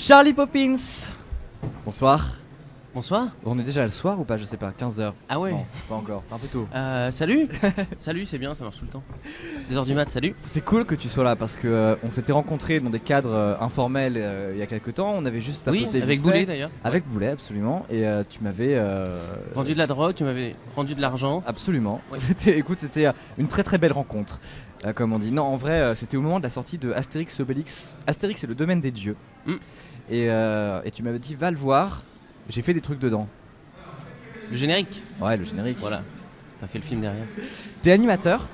Charlie Poppins. Bonsoir. Bonsoir. On est déjà le soir ou pas? Je sais pas, 15h. Ah ouais. Non, pas encore, un peu tôt. Salut. Salut, c'est bien, ça marche tout le temps. 2h du mat, salut. C'est cool que tu sois là parce que on s'était rencontrés dans des cadres informels il y a quelques temps. On avait juste papoté Oui, avec vite fait. Boulet d'ailleurs. Avec Boulet, absolument. Et tu m'avais vendu de la drogue, tu m'avais rendu de l'argent. Absolument. Ouais. C'était une très très belle rencontre, comme on dit. Non, en vrai, c'était au moment de la sortie de Astérix et Obélix. Astérix, c'est le domaine des dieux. Et tu m'avais dit, va le voir. J'ai fait des trucs dedans. Le générique. Ouais, le générique. Voilà. T'as fait le film derrière. T'es animateur.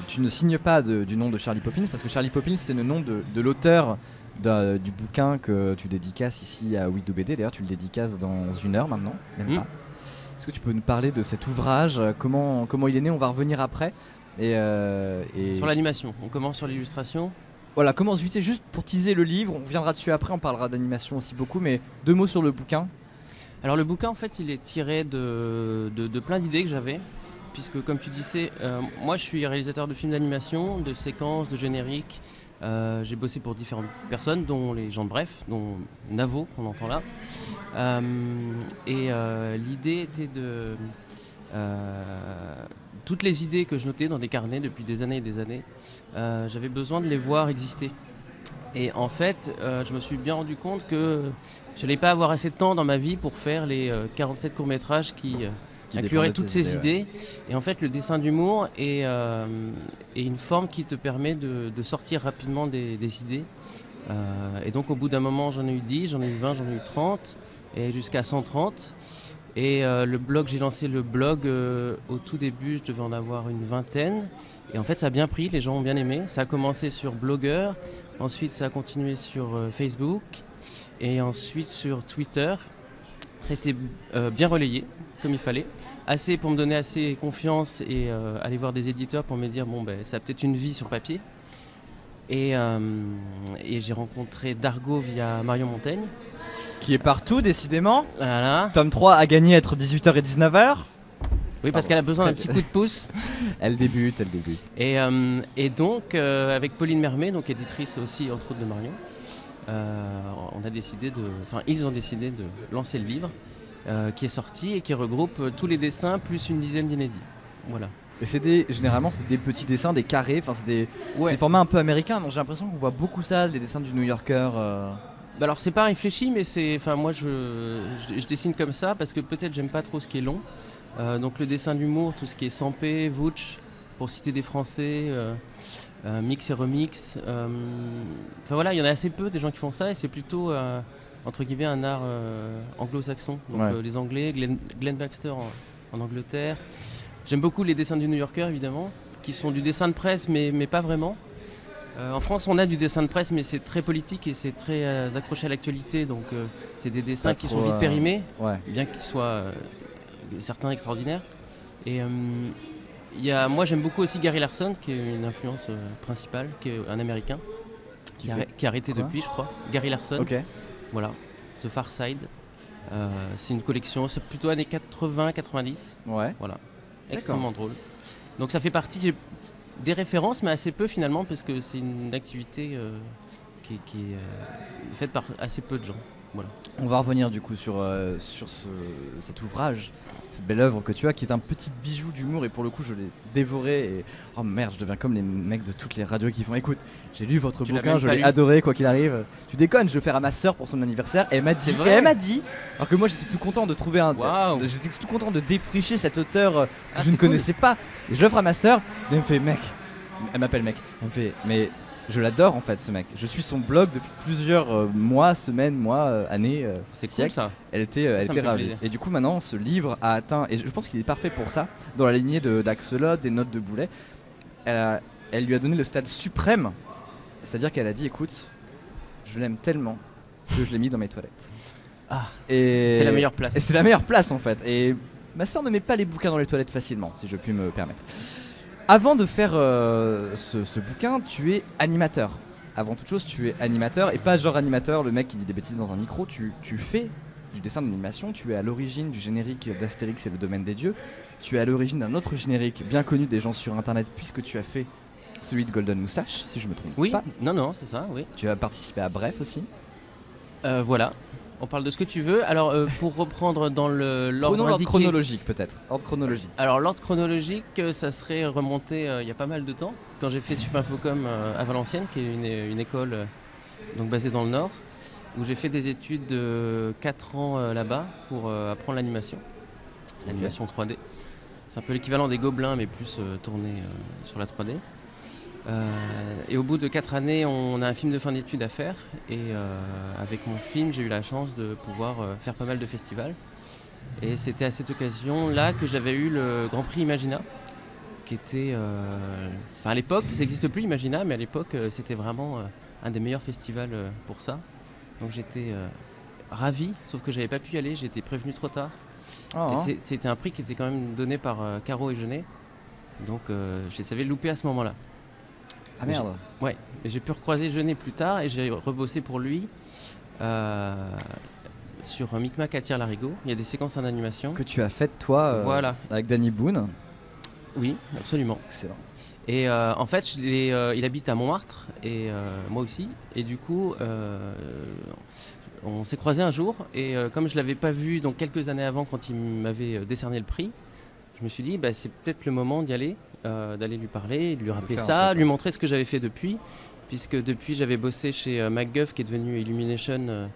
Tu ne signes pas du nom de Charlie Poppins parce que Charlie Poppins, c'est le nom de l'auteur du bouquin que tu dédicaces ici à Wido BD. D'ailleurs, tu le dédicaces dans 1 heure maintenant, même pas. Est-ce que tu peux nous parler de cet ouvrage, comment il est né? On va revenir après. Et Sur l'animation, on commence sur l'illustration. Voilà, commence vite, juste pour teaser le livre. On reviendra dessus après, on parlera d'animation aussi beaucoup. Mais 2 mots sur le bouquin. Alors le bouquin, en fait, il est tiré de plein d'idées que j'avais. Puisque, comme tu disais, moi je suis réalisateur de films d'animation, de séquences, de génériques. J'ai bossé pour différentes personnes, dont les gens de Bref, dont Navo, qu'on entend là. L'idée était de... toutes les idées que je notais dans des carnets depuis des années et des années, j'avais besoin de les voir exister. Et en fait, je me suis bien rendu compte que je n'allais pas avoir assez de temps dans ma vie pour faire les 47 courts-métrages qui incluraient toutes ces idées. Ouais. Et en fait, le dessin d'humour est une forme qui te permet de sortir rapidement des idées. Et donc, au bout d'un moment, j'en ai eu 10, j'en ai eu 20, j'en ai eu 30, et jusqu'à 130. Et le blog, j'ai lancé le blog au tout début, je devais en avoir une 20aine. Et en fait, ça a bien pris, les gens ont bien aimé. Ça a commencé sur Blogger, ensuite ça a continué sur Facebook, et ensuite sur Twitter. Ça a été bien relayé, comme il fallait. Assez pour me donner assez confiance et aller voir des éditeurs pour me dire, ça a peut-être une vie sur papier. Et j'ai rencontré Dargo via Marion Montaigne. Qui est partout, décidément. Voilà. Tome 3 a gagné entre 18h et 19h. Oui, parce qu'elle a besoin d'un petit coup de pouce. Elle débute. Et donc, avec Pauline Mermet, donc éditrice aussi, entre autres de Marion, ils ont décidé de lancer le livre qui est sorti et qui regroupe tous les dessins plus une dizaine d'inédits. Voilà. Et généralement, c'est des petits dessins, des carrés, c'est des formats un peu américains. Donc j'ai l'impression qu'on voit beaucoup ça, les dessins du New Yorker. Alors c'est pas réfléchi, mais moi je dessine comme ça parce que peut-être j'aime pas trop ce qui est long. Donc le dessin d'humour, tout ce qui est Sampé, Vouch, pour citer des Français, Mix et Remix. Il y en a assez peu des gens qui font ça et c'est plutôt entre guillemets un art anglo-saxon. Donc les Anglais, Glenn Baxter en Angleterre. J'aime beaucoup les dessins du New Yorker évidemment, qui sont du dessin de presse mais pas vraiment. En France, on a du dessin de presse, mais c'est très politique et c'est très accroché à l'actualité. Donc, c'est des dessins qui sont vite périmés, bien qu'ils soient certains extraordinaires. Et moi, j'aime beaucoup aussi Gary Larson, qui est une influence principale, qui est un Américain, qui a arrêté depuis, je crois. Gary Larson. Okay. Voilà, The Far Side. C'est une collection, c'est plutôt années 80-90. Ouais. Voilà, extrêmement drôle. Donc, ça fait partie. Des références, mais assez peu finalement, parce que c'est une activité qui est faite par assez peu de gens. Voilà. On va revenir du coup sur cet ouvrage, cette belle œuvre que tu as, qui est un petit bijou d'humour, et pour le coup je l'ai dévoré. Et oh merde, je deviens comme les mecs de toutes les radios qui font écoute, j'ai lu votre bouquin, je l'ai adoré quoi qu'il arrive. Tu déconnes, je vais faire à ma soeur pour son anniversaire, et elle m'a dit, alors que moi j'étais tout content de trouver j'étais tout content de défricher cet auteur que je ne connaissais pas. Et je l'offre à ma soeur, et elle me fait mec, elle m'appelle mec, elle me fait mais je l'adore en fait ce mec. Je suis son blog depuis plusieurs mois, semaines, années, c'est siècles. Cool ça. Elle était ravie. Et du coup maintenant ce livre a atteint, et je pense qu'il est parfait pour ça, dans la lignée d'Axolot, des notes de Boulet. Elle lui a donné le stade suprême. C'est-à-dire qu'elle a dit écoute, je l'aime tellement que je l'ai mis dans mes toilettes. C'est la meilleure place. Et c'est la meilleure place en fait. Et ma soeur ne met pas les bouquins dans les toilettes facilement, si je puis me permettre. Avant de faire ce bouquin, tu es animateur. Avant toute chose, tu es animateur, et pas genre animateur, le mec qui dit des bêtises dans un micro. Tu fais du dessin d'animation, tu es à l'origine du générique d'Astérix et le domaine des dieux. Tu es à l'origine d'un autre générique bien connu des gens sur internet, puisque tu as fait Celui de Golden Moustache, si je me trompe Oui, pas. non, c'est ça, oui. Tu as participé à Bref aussi. Voilà, on parle de ce que tu veux. Alors, pour reprendre dans l'ordre Prenons l'ordre indiqué... chronologique peut-être. Ordre chronologique. Alors, l'ordre chronologique, ça serait remonté il y a pas mal de temps, quand j'ai fait Supinfocom à Valenciennes, qui est une école donc basée dans le Nord, où j'ai fait des études de 4 ans là-bas pour apprendre l'animation. L'animation 3D. C'est un peu l'équivalent des Gobelins, mais plus tourné sur la 3D. Et au bout de 4 années, on a un film de fin d'études à faire. Et avec mon film, j'ai eu la chance de pouvoir faire pas mal de festivals. Et c'était à cette occasion-là que j'avais eu le Grand Prix Imagina, qui était... à l'époque, ça n'existe plus Imagina, mais à l'époque, c'était vraiment un des meilleurs festivals pour ça. Donc j'étais ravi, sauf que j'avais pas pu y aller, j'ai été prévenu trop tard. Et c'était un prix qui était quand même donné par Caro et Jeunet. Donc je les avais loupés à ce moment-là. Ah merde. Ouais, et j'ai pu recroiser Jeunet plus tard et j'ai rebossé pour lui sur Micmac attire l'arigot. Il y a des séquences en animation. Que tu as faites toi voilà. Avec Danny Boone. Oui, absolument. Excellent. Et en fait, il habite à Montmartre et moi aussi. Et du coup, on s'est croisés un jour et comme je l'avais pas vu donc quelques années avant quand il m'avait décerné le prix, je me suis dit c'est peut-être le moment d'y aller, d'aller lui parler, de lui rappeler ça, lui montrer ce que j'avais fait depuis, puisque depuis j'avais bossé chez MacGuff qui est devenu Illumination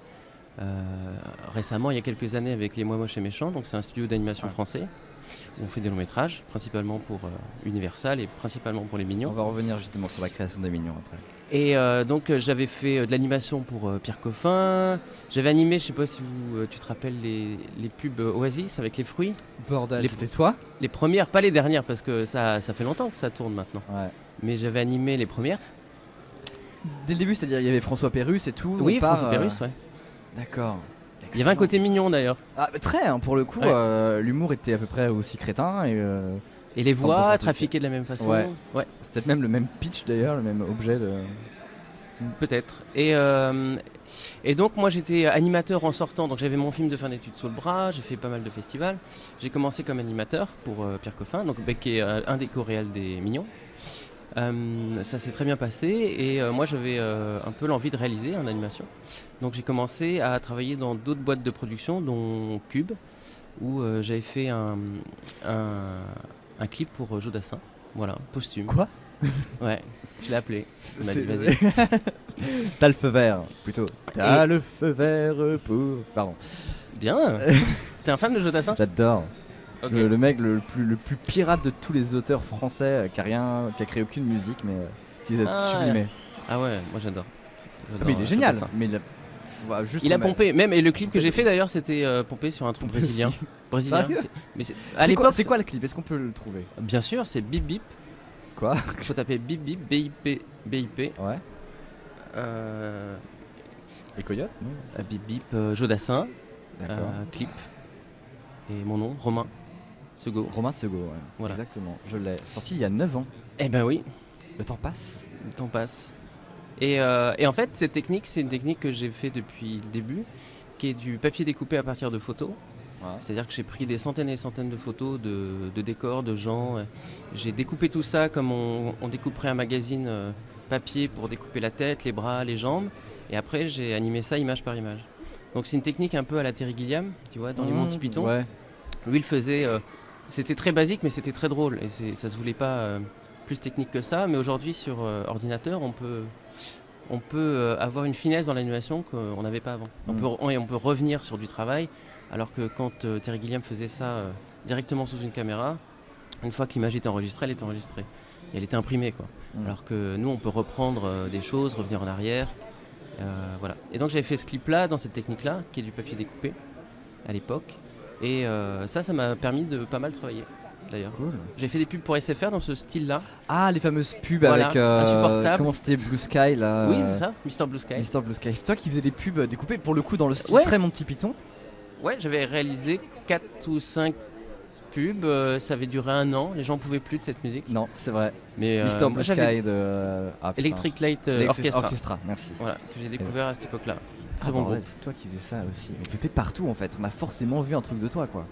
récemment, il y a quelques années avec Les Moi Moches et Méchants, donc c'est un studio d'animation français où on fait des longs métrages, principalement pour Universal et principalement pour les Mignons. On va revenir justement sur la création des Mignons après. Et donc j'avais fait de l'animation pour Pierre Coffin, j'avais animé, je sais pas si tu te rappelles les pubs Oasis avec les fruits. Bordel, c'était toi ? Les premières, pas les dernières parce que ça fait longtemps que ça tourne maintenant. Ouais. Mais j'avais animé les premières. Dès le début, c'est-à-dire il y avait François Pérusse et tout. Oui, François Pérusse, ouais. D'accord. Excellent. Il y avait un côté mignon d'ailleurs. Ah, très, pour le coup, l'humour était à peu près aussi crétin et les voix trafiquées de la même façon. Ouais. Ouais. C'est peut-être même le même pitch d'ailleurs, le même objet de... Peut-être. Et donc moi j'étais animateur en sortant, donc j'avais mon film de fin d'études sous le bras, j'ai fait pas mal de festivals. J'ai commencé comme animateur pour Pierre Coffin, donc qui est un des co-réals des Mignons. Ça s'est très bien passé et moi j'avais un peu l'envie de réaliser en animation. Donc j'ai commencé à travailler dans d'autres boîtes de production, dont Cube, où j'avais fait un clip pour Jodassin. Voilà, posthume. Quoi ? Ouais, je l'ai appelé. Il m'a dit vas-y. T'as le feu vert, plutôt. T'as le feu vert pour... Pardon. Bien. T'es un fan de Jodassin ? J'adore. Okay. Le mec le plus pirate de tous les auteurs français, qui a créé aucune musique, mais qui les a sublimés. Ouais. Ah ouais, moi j'adore. Mais il est génial. Mais il a pompé, même, et le clip que j'ai fait d'ailleurs c'était pompé sur un truc brésilien. À l'époque, c'est quoi le clip ? Est-ce qu'on peut le trouver ? Bien sûr, c'est Bip Bip. Quoi ? Il faut taper Bip Bip, BIP. Ouais. Les Coyotes, non ? Bip Bip, Jodassin. D'accord. Clip. Et mon nom, Romain Segaud. Romain Segaud, ouais. Voilà. Exactement. Je l'ai sorti il y a 9 ans. Eh ben oui. Le temps passe. Le temps passe. Et en fait, cette technique, c'est une technique que j'ai fait depuis le début, qui est du papier découpé à partir de photos. Ouais. C'est-à-dire que j'ai pris des centaines et des centaines de photos de décors, de gens. J'ai découpé tout ça comme on découperait un magazine papier pour découper la tête, les bras, les jambes. Et après, j'ai animé ça image par image. Donc c'est une technique un peu à la Terry Gilliam, tu vois, dans les Monty Python. Ouais. Lui, il faisait... c'était très basique, mais c'était très drôle. Et ça se voulait pas plus technique que ça. Mais aujourd'hui, sur ordinateur, on peut avoir une finesse dans l'animation qu'on n'avait pas avant. On peut revenir sur du travail, alors que quand Terry Gilliam faisait ça directement sous une caméra, une fois que l'image était enregistrée, elle était enregistrée. Et elle était imprimée, quoi. Alors que nous, on peut reprendre des choses, revenir en arrière. Voilà. Et donc j'avais fait ce clip-là, dans cette technique-là, qui est du papier découpé, à l'époque. Et ça m'a permis de pas mal travailler. D'ailleurs. Cool. J'ai fait des pubs pour SFR dans ce style-là. Ah, les fameuses pubs avec comment c'était Blue Sky là. Oui, c'est ça, Mr Blue Sky. Mr Blue Sky. C'est toi qui faisais des pubs découpées pour le coup dans le style très Monty Python. Ouais, j'avais réalisé 4 ou 5 pubs, ça avait duré 1 an, les gens pouvaient plus de cette musique. Non, c'est vrai. Mais Mr Blue Sky de Electric Light Orchestra, merci. Voilà, que j'ai découvert à cette époque-là. Très bon groupe. C'est toi qui faisais ça aussi. Mais c'était partout en fait, on a forcément vu un truc de toi quoi.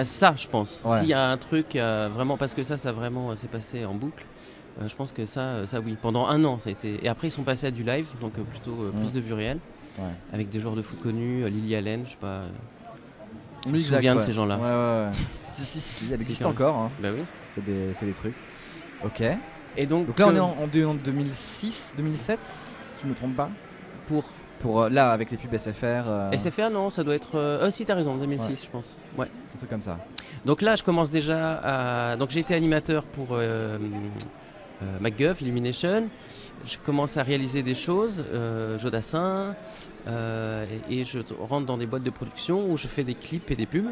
Ça, je pense. Ouais. S'il y a un truc vraiment, parce que ça vraiment s'est passé en boucle. Je pense que ça oui. Pendant 1 an, ça a été. Et après, ils sont passés à du live, donc plutôt plus de vues réelles, avec des joueurs de foot connus, Lily Allen, je sais pas. Je me souviens de ces gens-là. Ouais. Si, elle existe encore. Hein. Bah oui. Fait des trucs. Ok. Et donc là, on est en 2006, 2007, si je me trompe pas. Pour là, avec les pubs SFR. SFR, non, ça doit être. Si, t'as raison, 2006, je pense. Ouais. Un truc comme ça. Donc là, je commence déjà à. Donc j'ai été animateur pour MacGuff, Illumination. Je commence à réaliser des choses, Jodassin, et je rentre dans des boîtes de production où je fais des clips et des pubs.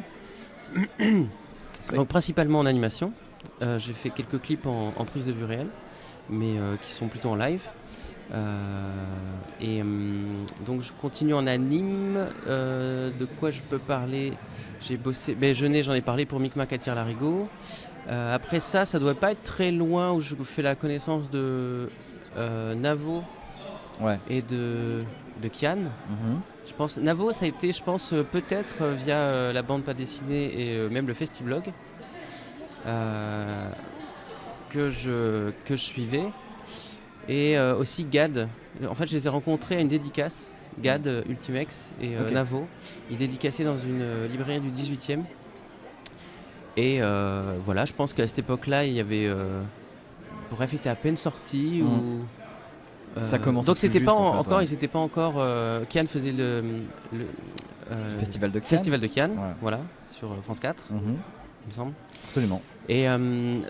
Donc principalement en animation. J'ai fait quelques clips en prise de vue réelle, mais qui sont plutôt en live. Donc je continue en anime. De quoi je peux parler? J'ai bossé. J'en ai parlé pour Micmac attire l'arigot. Après ça doit pas être très loin où je fais la connaissance de Navo et de Kian. Je pense Navo, ça a été, peut-être via la bande pas dessinée et même le Festiblog que je suivais. Et aussi Gad. En fait, je les ai rencontrés à une dédicace. Gad, Ultimex et Navo. Ils dédicaçaient dans une librairie du 18e. Et voilà, je pense qu'à cette époque-là, il y avait. Bref, était à peine sorti. Ça commence. Donc, c'était pas encore. Ils n'étaient pas encore. Kian faisait le Festival de Cannes. Festival de Cannes, voilà, sur France 4, il me semble. Absolument. Et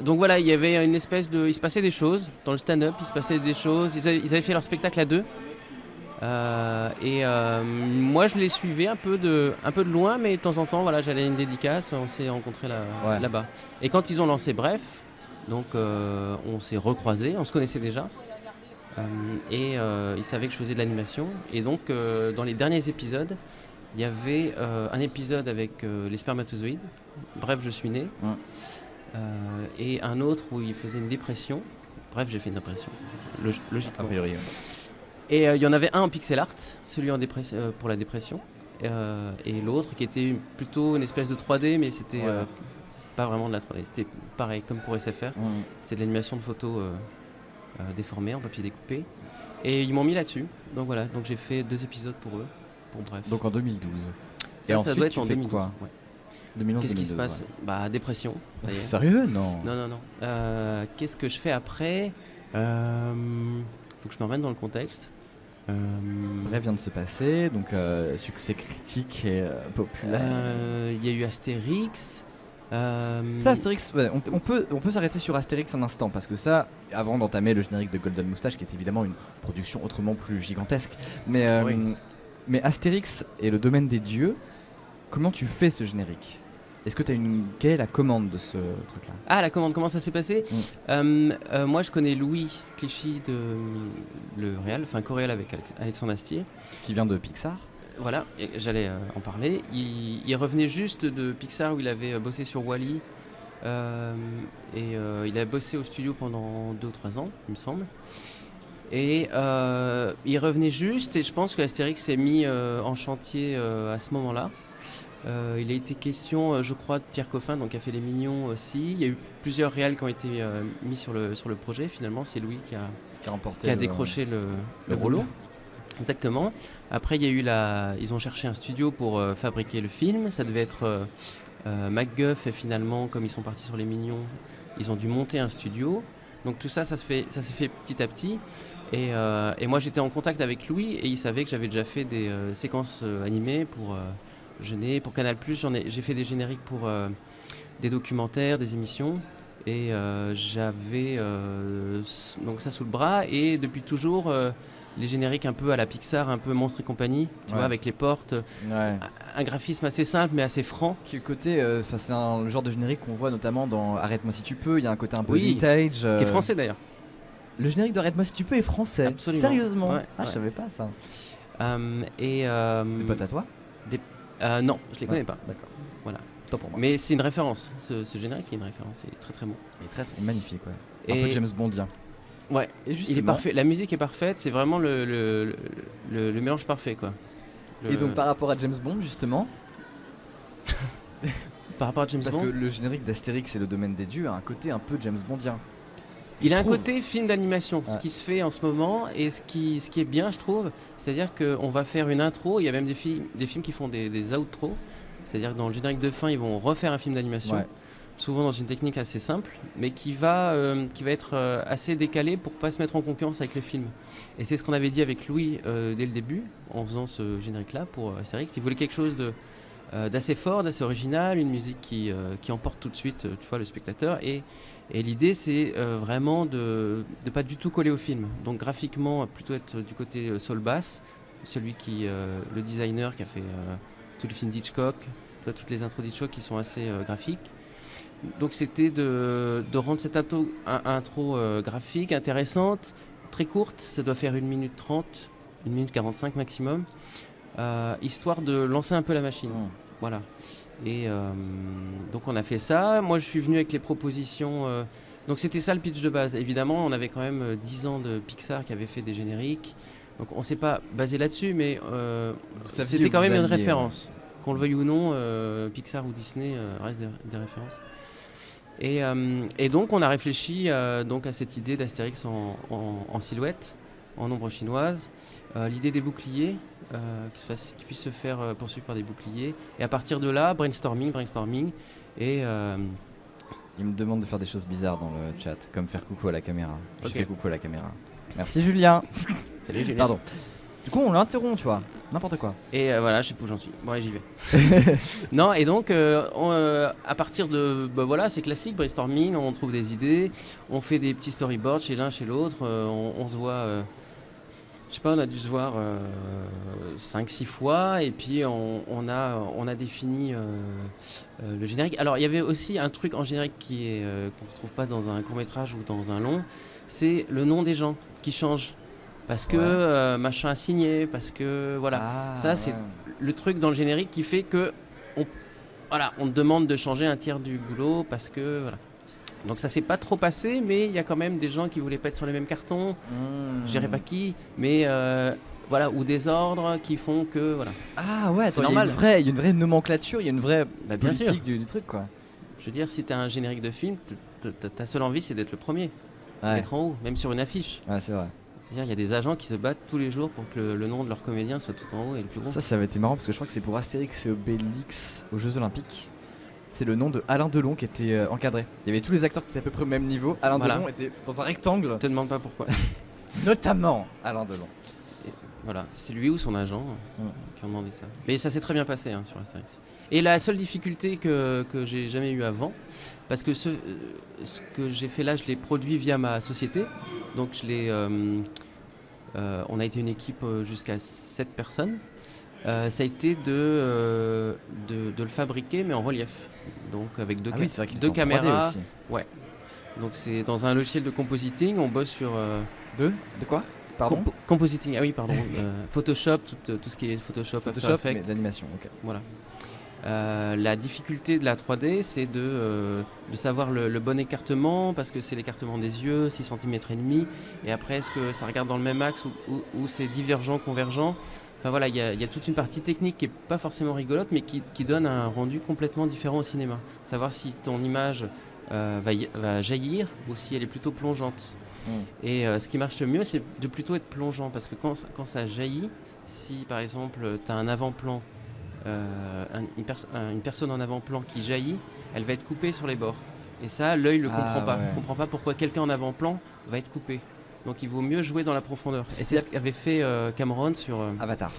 donc voilà, il y avait une espèce de. Il se passait des choses dans le stand-up, il se passait des choses. Ils avaient fait leur spectacle à 2. Moi je les suivais un peu de loin, mais de temps en temps voilà, j'allais à une dédicace, on s'est rencontrés là-bas. Et quand ils ont lancé Bref, donc on s'est recroisés, on se connaissait déjà, et ils savaient que je faisais de l'animation. Et donc dans les derniers épisodes, il y avait un épisode avec les spermatozoïdes, Bref je suis né, et un autre où il faisait une dépression. Bref, j'ai fait une dépression, logiquement. A priori, Et il y en avait un en pixel art, celui pour la dépression, et l'autre qui était plutôt une espèce de 3D, mais c'était pas vraiment de la 3D, c'était pareil comme pour SFR, c'était de l'animation de photos déformées en papier découpé, et ils m'ont mis là-dessus, donc voilà, donc j'ai fait 2 épisodes pour eux, pour Bref. Donc en 2012. Ça, et ça ensuite, doit être tu en fais 2012. quoi 2011, Qu'est-ce qui se 2012, passe Dépression. Ça y est. Sérieux? Non. Non. Qu'est-ce que je fais après? Faut que je me remette dans le contexte. Bref vient de se passer, donc succès critique et populaire. Il y a eu Astérix. Ça, Astérix, on peut s'arrêter sur Astérix un instant, parce que ça, avant d'entamer le générique de Golden Moustache, qui est évidemment une production autrement plus gigantesque, mais Astérix et le domaine des dieux, comment tu fais ce générique? Est-ce que quelle est la commande de ce truc-là? Ah, la commande, comment ça s'est passé? Moi, je connais Louis Clichy, le réal, enfin coréal avec Alexandre Astier. Qui vient de Pixar. Voilà, j'allais en parler. Il revenait juste de Pixar où il avait bossé sur Wall-E. Il a bossé au studio pendant 2 ou 3 ans, il me semble. Et il revenait juste, et je pense que Astérix s'est mis en chantier à ce moment-là. Il a été question, je crois, de Pierre Coffin, donc qui a fait Les Mignons aussi. Il y a eu plusieurs réals qui ont été mis sur le projet. Finalement, c'est Louis qui a décroché le rouleau. Exactement. Après, il y a eu ils ont cherché un studio pour fabriquer le film. Ça devait être MacGuff, et finalement, comme ils sont partis sur Les Mignons, ils ont dû monter un studio. Donc tout ça s'est fait petit à petit. Et moi, j'étais en contact avec Louis, et il savait que j'avais déjà fait des séquences animées pour pour Canal+. J'ai fait des génériques pour des documentaires, des émissions, et j'avais donc ça sous le bras. Et depuis toujours, les génériques un peu à la Pixar, un peu Monstres et compagnie, tu vois, avec les portes, un graphisme assez simple mais assez franc. Qui est le côté, c'est le genre de générique qu'on voit notamment dans Arrête-moi si tu peux. Il y a un côté un peu vintage. Qui est français d'ailleurs. Le générique d'Arrête-moi si tu peux est français. Absolument. Sérieusement. Je savais pas ça. C'est des potes à toi? Non, je les connais pas. D'accord. Voilà. Top pour moi. Mais c'est une référence. Ce générique est une référence. Il est très très bon. Il est très magnifique, ouais. Un peu James Bondien. Ouais. Et il est parfait. La musique est parfaite. C'est vraiment le mélange parfait, quoi. Et donc par rapport à James Bond, justement, Par rapport à James Parce Bond. que le générique d'Astérix et le domaine des dieux a un côté un peu James Bondien. Il a un trouve. côté film d'animation, Ouais. ce qui se fait en ce moment et ce qui est bien, je trouve, c'est-à-dire qu'on va faire une intro, il y a même des films qui font des outros, c'est-à-dire que dans le générique de fin, ils vont refaire un film d'animation, Ouais. souvent dans une technique assez simple, mais qui va être assez décalé pour pas se mettre en concurrence avec le film. Et c'est ce qu'on avait dit avec Louis dès le début, en faisant ce générique-là pour Astérix. Il voulait quelque chose d'assez fort, d'assez original, une musique qui emporte tout de suite tu vois, le spectateur. Et l'idée, c'est vraiment de ne pas du tout coller au film. Donc graphiquement, plutôt être du côté Saul Bass, celui le designer qui a fait tous les films d'Hitchcock, toutes les intros d'Hitchcock qui sont assez graphiques. Donc c'était de rendre cette intro graphique intéressante, très courte, ça doit faire 1 minute 30, 1 minute 45 maximum, histoire de lancer un peu la machine. Voilà. Et donc on a fait ça. Moi je suis venu avec les propositions. Donc c'était ça le pitch de base. Évidemment, on avait quand même 10 ans de Pixar qui avait fait des génériques. Donc on s'est pas basé là-dessus, mais c'était quand même une référence. Qu'on le veuille ou non, Pixar ou Disney restent des références. Et donc on a réfléchi donc à cette idée d'Astérix en silhouette, en ombre chinoise. L'idée des boucliers, qui puisse se faire poursuivre par des boucliers. Et à partir de là, brainstorming. Et il me demande de faire des choses bizarres dans le chat, comme faire coucou à la caméra. Je Ok. fais coucou à la caméra. Merci Julien. salut Julien. Pardon. Du coup, on l'interrompt, tu vois. N'importe quoi. Et voilà, je sais pas où j'en suis. Bon allez, j'y vais. Non, et donc à partir de voilà, c'est classique, brainstorming, on trouve des idées, on fait des petits storyboards chez l'un chez l'autre, on se voit je sais pas, on a dû se voir 5-6 fois et puis on a défini le générique. Alors il y avait aussi un truc en générique qu'on ne retrouve pas dans un court-métrage ou dans un long, c'est le nom des gens qui changent. Parce que machin a signé, parce que voilà. Ça c'est le truc dans le générique qui fait que on te demande de changer un tiers du boulot parce que voilà. Donc ça s'est pas trop passé, mais il y a quand même des gens qui voulaient pas être sur les mêmes cartons. Je dirais pas qui, mais voilà, ou des ordres qui font que voilà. Ah ouais, C'est attends, il y a normal. une vraie nomenclature, il y a une vraie Bien politique sûr. du truc quoi. Je veux dire, si t'as un générique de film, ta seule envie c'est d'être le premier, d'être en haut, même sur une affiche. Ouais, c'est vrai. C'est-à-dire, il y a des agents qui se battent tous les jours pour que le nom de leur comédien soit tout en haut et le plus gros. Ça avait été marrant parce que je crois que c'est pour Astérix et Obélix aux Jeux Olympiques. C'est le nom de Alain Delon qui était encadré. Il y avait tous les acteurs qui étaient à peu près au même niveau. Alain Voilà. Delon était dans un rectangle, Je te demande pas pourquoi. notamment Alain Delon. Voilà, c'est lui ou son agent Mm. qui ont demandé ça. Mais ça s'est très bien passé sur Astérix. Et la seule difficulté que j'ai jamais eu avant, parce que ce que j'ai fait là, je l'ai produit via ma société. Donc on a été une équipe jusqu'à 7 personnes. Ça a été de le fabriquer, mais en relief. Donc avec deux, Ah oui, c'est vrai qu'il deux était en 3D caméras. aussi. Donc c'est dans un logiciel de compositing. On bosse sur De quoi Pardon compositing. Ah oui, pardon. Photoshop, tout ce qui est Photoshop, After Photoshop, Effects. mais des animations, ok. Voilà. La difficulté de la 3D, c'est de savoir le bon écartement, parce que c'est l'écartement des yeux, 6 cm et demi, et après est-ce que ça regarde dans le même axe ou c'est divergent, convergent. Enfin voilà, il y a toute une partie technique qui est pas forcément rigolote, mais qui donne un rendu complètement différent au cinéma. Savoir si ton image va jaillir ou si elle est plutôt plongeante. Et ce qui marche le mieux, c'est de plutôt être plongeant, parce que quand ça jaillit, si par exemple tu as un avant-plan, une personne en avant-plan qui jaillit, elle va être coupée sur les bords. Et ça, l'œil ne le comprend pas. Il ne comprend pas pourquoi quelqu'un en avant-plan va être coupé. Donc il vaut mieux jouer dans la profondeur. Et c'est ce qu'avait fait Cameron sur Avatar.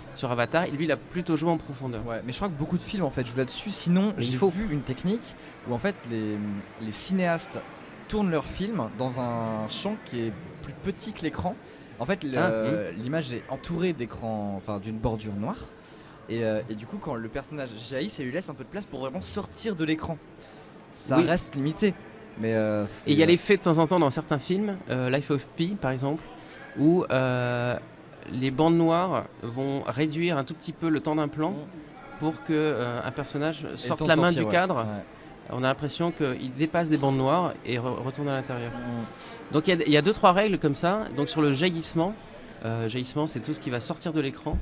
Et lui, il a plutôt joué en profondeur. Ouais, mais je crois que beaucoup de films en fait jouent là-dessus. Sinon, j'ai vu une technique où en fait les cinéastes tournent leurs films dans un champ qui est plus petit que l'écran. En fait, l'image est entourée d'écran, enfin d'une bordure noire. Et du coup, quand le personnage jaillit, ça lui laisse un peu de place pour vraiment sortir de l'écran. Ça reste limité. Mais et il y a l'effet de temps en temps dans certains films, Life of Pi par exemple, où les bandes noires vont réduire un tout petit peu le temps d'un plan pour qu'un personnage sorte la main du cadre. Ouais. On a l'impression qu'il dépasse des bandes noires et retourne à l'intérieur. Donc il y a 2-3 règles comme ça. Donc sur le jaillissement, c'est tout ce qui va sortir de l'écran.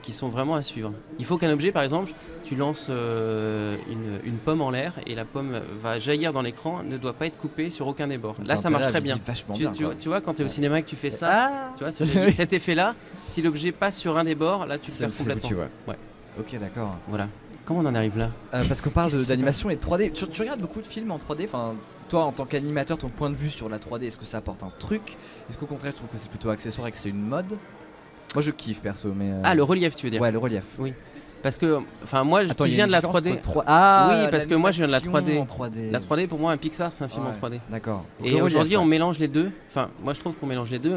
qui sont vraiment à suivre. Il faut qu'un objet, par exemple, tu lances une pomme en l'air et la pomme va jaillir dans l'écran, ne doit pas être coupée sur aucun des bords. Là, ça marche très bien. Tu vois, quand tu es au cinéma et que tu fais ça, tu vois, cet effet-là, si l'objet passe sur un des bords, là, tu le perds complètement. Ouais. Ok, d'accord. Voilà. Comment on en arrive là? Parce qu'on parle d'animation et de 3D. Tu regardes beaucoup de films en 3D. Enfin, toi, en tant qu'animateur, ton point de vue sur la 3D, est-ce que ça apporte un truc? Est-ce qu'au contraire, tu trouves que c'est plutôt accessoire et que c'est une mode? Moi, je kiffe perso, mais. Ah, le relief, tu veux dire? Ouais, le relief. Oui. Parce que, enfin, moi, Attends, qui viens de la 3D. Ah, oui, parce que moi, je viens de la 3D. En 3D. La 3D, pour moi, un Pixar, c'est un film en 3D. D'accord. Et aujourd'hui, on mélange les deux. Enfin, moi, je trouve qu'on mélange les deux.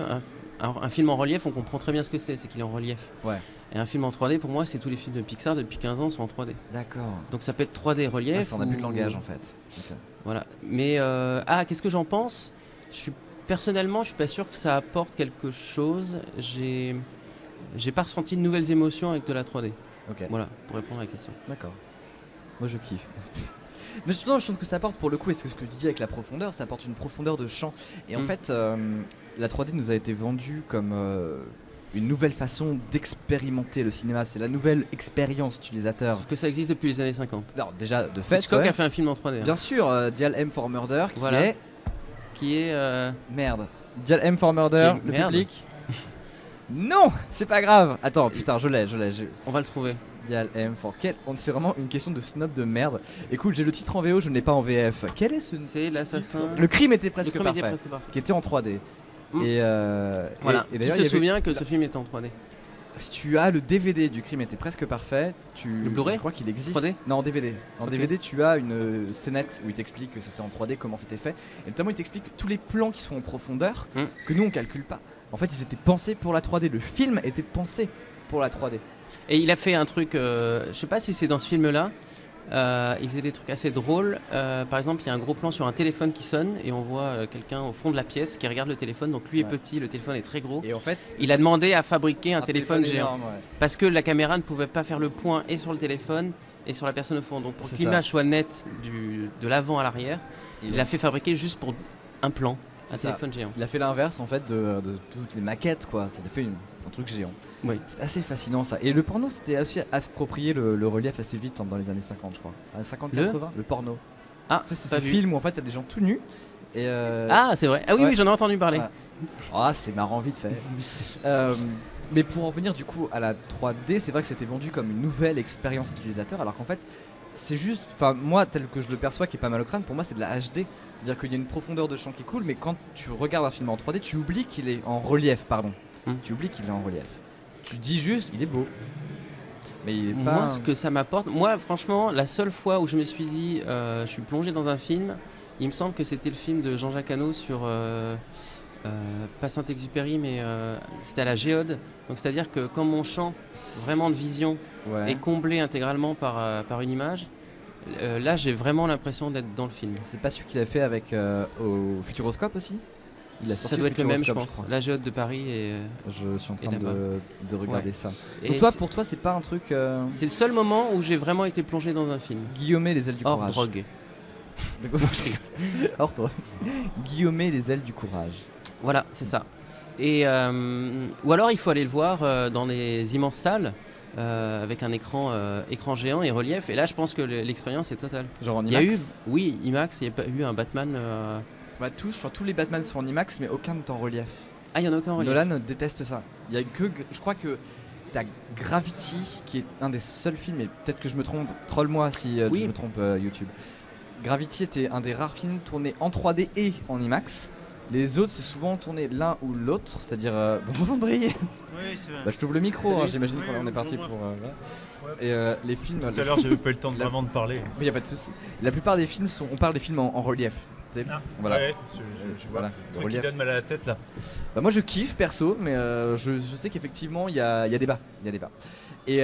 Un film en relief, on comprend très bien ce que c'est qu'il est en relief. Ouais. Et un film en 3D, pour moi, c'est tous les films de Pixar depuis 15 ans sont en 3D. D'accord. Donc ça peut être 3D relief. Ça, on n'a plus de langage en fait. Okay. Voilà. Mais qu'est-ce que j'en pense? Personnellement, je suis pas sûr que ça apporte quelque chose. J'ai pas ressenti de nouvelles émotions avec de la 3D. Ok. Voilà, pour répondre à la question. D'accord. Moi, je kiffe. Mais justement, je trouve que ça apporte pour le coup, est-ce que ce que tu dis avec la profondeur, ça apporte une profondeur de champ. Et en fait, la 3D nous a été vendue comme une nouvelle façon d'expérimenter le cinéma. C'est la nouvelle expérience utilisateur. Sauf que ça existe depuis les années 50. Alors déjà, de fait, Hitchcock a fait un film en 3D. Bien sûr, Dial M for Murder, qui est merde. Dial M for Murder, le public. Non, c'est pas grave. Attends, putain, je l'ai. On va le trouver. Dial M for c'est vraiment une question de snob de merde. Écoute, j'ai le titre en VO, je ne l'ai pas en VF. Quel est ce C'est l'assassin. Le crime était presque parfait. Qui était en 3D. Et voilà. Et qui se souvient que ce film était en 3D? Si tu as le DVD du crime était presque parfait, le Blu-ray, je crois qu'il existe. 3D? Non, en DVD. En DVD, tu as une scénette où il t'explique que c'était en 3D, comment c'était fait. Et notamment, il t'explique tous les plans qui sont en profondeur que nous on calcule pas. En fait, ils étaient pensés pour la 3D. Le film était pensé pour la 3D. Et il a fait un truc, je sais pas si c'est dans ce film-là. Il faisait des trucs assez drôles. Par exemple, il y a un gros plan sur un téléphone qui sonne et on voit quelqu'un au fond de la pièce qui regarde le téléphone. Donc lui est petit, le téléphone est très gros. Et en fait, il a demandé à fabriquer un téléphone géant énorme, parce que la caméra ne pouvait pas faire le point et sur le téléphone et sur la personne au fond. Donc pour que l'image soit nette de l'avant à l'arrière, il a fait fabriquer juste pour un plan un téléphone géant. Il a fait l'inverse en fait de toutes les maquettes quoi. Ça a fait un truc géant. Oui. C'est assez fascinant ça. Et le porno c'était aussi approprié le relief assez vite dans les années 50 je crois. 50-80 le porno. Ah, c'est ce film où en fait t'as des gens tout nus. Et ah c'est vrai. Ah oui, oui j'en ai entendu parler. Ah c'est marrant vite fait. Mais pour en venir du coup à la 3D, c'est vrai que c'était vendu comme une nouvelle expérience utilisateur alors qu'en fait c'est juste, enfin moi tel que je le perçois qui est pas mal au crâne, pour moi c'est de la HD. C'est-à-dire qu'il y a une profondeur de champ qui est cool, mais quand tu regardes un film en 3D, tu oublies qu'il est en relief, pardon. Tu oublies qu'il est en relief. Tu dis juste, il est beau. Mais il est pas... Moi, ce que ça m'apporte, moi franchement, la seule fois où je me suis dit, je suis plongé dans un film, il me semble que c'était le film de Jean-Jacques Hano sur, pas Saint-Exupéry, mais c'était à la Géode. Donc c'est-à-dire que quand mon champ vraiment de vision est comblé intégralement par une image, là j'ai vraiment l'impression d'être dans le film. C'est pas celui qu'il a fait avec au Futuroscope aussi? Ça doit être le même je pense. La Géode de Paris et je suis en train de regarder ça. Et donc pour toi c'est pas un truc C'est le seul moment où j'ai vraiment été plongé dans un film. Guillaume les ailes du courage. Hors drogue. Hors drogue. Guillaume les ailes du courage. Voilà, c'est ça. Et ou alors il faut aller le voir dans des immenses salles. Avec un écran géant et relief, et là je pense que l'expérience est totale. Genre en IMAX? Oui, IMAX, il y a pas eu un Batman. Bah tous les Batman sont en IMAX, mais aucun n'est en relief. Ah, il y en a aucun en relief. Nolan déteste ça. Il y a que, je crois que t'as Gravity, qui est un des seuls films, et peut-être que je me trompe, troll-moi si je me trompe YouTube. Gravity était un des rares films tournés en 3D et en IMAX. Les autres, c'est souvent tourné l'un ou l'autre, c'est-à-dire... Bonjour André. Oui, c'est vrai. Bah, je t'ouvre le micro, hein, j'imagine qu'on est parti pour... Et les films... Tout à l'heure, j'avais pas eu le temps vraiment de parler. Mais il n'y a pas de souci. La plupart des films, on parle des films en relief. Voilà. Ouais, je vois. Voilà, le truc qui donne mal à la tête, là. Bah, moi, je kiffe, perso, mais je sais qu'effectivement, il y a débat. Et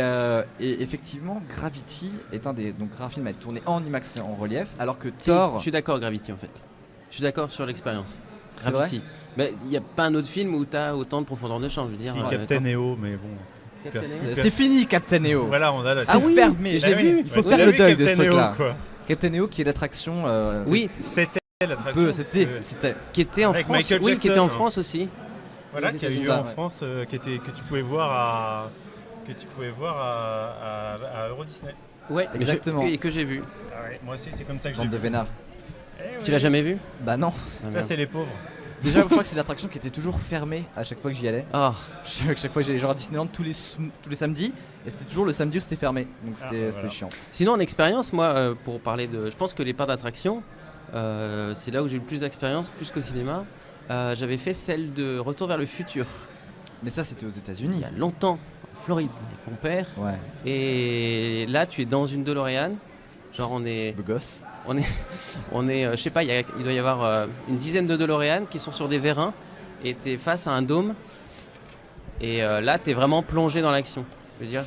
effectivement, Gravity est un des rares films à être tourné en IMAX et en relief, alors que Thor... Je suis d'accord, Gravity, en fait. Je suis d'accord sur l'expérience. C'est vrai. Mais il n'y a pas un autre film où tu as autant de profondeur de champ, je veux dire. Captain EO, mais bon. C'est fini, Captain EO. Voilà, on a la... C'est fermé. J'ai vu. Il faut faire le deuil de ce truc-là. Captain EO, qui est l'attraction. Oui, c'était l'attraction. C'était. Qui était en France. Oui, qui était en France aussi. Voilà, qu'il y a eu Ça, en ouais. France, que tu pouvais voir à Euro Disney. Ouais, Exactement. et que j'ai vu. Ah ouais, moi aussi, c'est comme ça que je Bande l'ai de vu. vénards. Eh Tu oui. l'as jamais vu? Bah non. Ah, Ça, merde. c'est les pauvres. Déjà, je crois que c'est l'attraction qui était toujours fermée à chaque fois que j'y allais. Ah, Chaque fois que j'allais genre à Disneyland tous les samedis, et c'était toujours le samedi où c'était fermé. Donc c'était voilà. chiant. sinon en expérience, moi, pour parler de, je pense que les parcs d'attractions, c'est là où j'ai eu le plus d'expérience, plus qu'au cinéma. J'avais fait celle de Retour vers le futur Mais ça, c'était aux il États-Unis. y a longtemps, en Floride, avec mon père. Ouais. Et là, tu es dans une DeLorean. Genre on est, Beau gosse. je sais pas, il doit y avoir une dizaine de DeLorean qui sont sur des vérins et tu es face à un dôme. Et là, tu es vraiment plongé dans l'action. Je veux dire,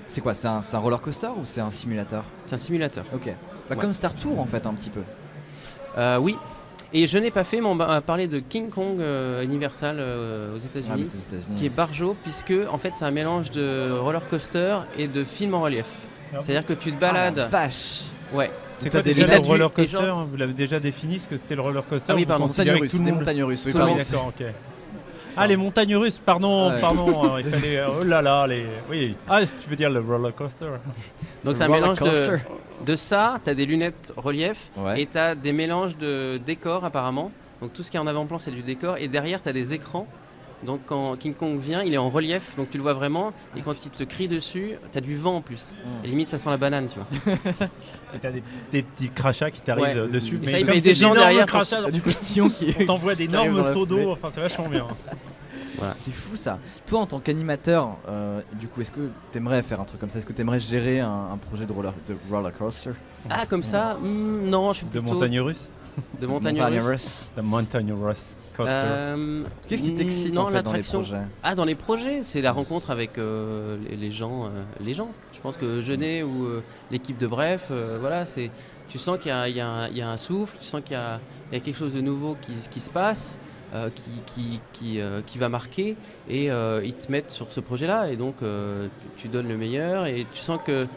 C'est quoi? C'est un roller coaster ou c'est un simulateur? c'est un simulateur. Ok. Bah, Ouais. comme Star Tour en fait, un petit peu. Oui. Et je n'ai pas fait, mais on m'a parlé de King Kong Universal aux Ah, mais États-Unis, c'est aux États-Unis. qui est Barjo, puisque en fait c'est un mélange de roller coaster et de film en relief. C'est-à-dire que tu te Ah, la balades. vache. Ouais. C'est T'as quoi des déjà lunettes le roller et coaster genre- Vous l'avez déjà défini, ce que c'était le roller coaster? Ah oui, Vous pardon. considérez Montagnes que russes, tout le des monde... montagnes russes. Oui, tout le Ah oui, pardon. d'accord, ok. Ah, les montagnes russes, pardon, Ouais. pardon. Il fallait, oh là là, oui. Ah, tu veux dire le roller coaster? Donc c'est un Roller mélange coaster. de ça, tu as des lunettes relief Ouais. et tu as des mélanges de décors apparemment. Donc tout ce qui est en avant-plan c'est du décor et derrière tu as des écrans. Donc quand King Kong vient, il est en relief, donc tu le vois vraiment. Et quand il te crie dessus, tu as du vent en plus. Et limite ça sent la banane, tu vois. Et t'as des petits crachats qui t'arrivent Ouais. dessus. Et ça, Mais il comme met c'est des gens d'énormes derrière crachats, T'as du postillon qui on t'envoie t'arrive d'énormes dans la seaux fumée. d'eau. Enfin, c'est vachement bien. C'est fou ça. Toi en tant qu'animateur, du coup, est-ce que t'aimerais faire un truc comme ça? Est-ce que t'aimerais gérer un projet de roller coaster? Ah comme ça non, je suis De plutôt montagne russe. de montagne russe. La montagne russe coaster. Qu'est-ce qui t'excite non, en fait dans les l'attraction. projets? Ah, dans les projets, c'est la rencontre avec les gens. Je pense que Jeunet ou l'équipe de Bref, voilà, tu sens qu'il y a un souffle, tu sens qu'il y a quelque chose de nouveau qui se passe, qui va marquer, et ils te mettent sur ce projet-là, et donc tu donnes le meilleur, et tu sens que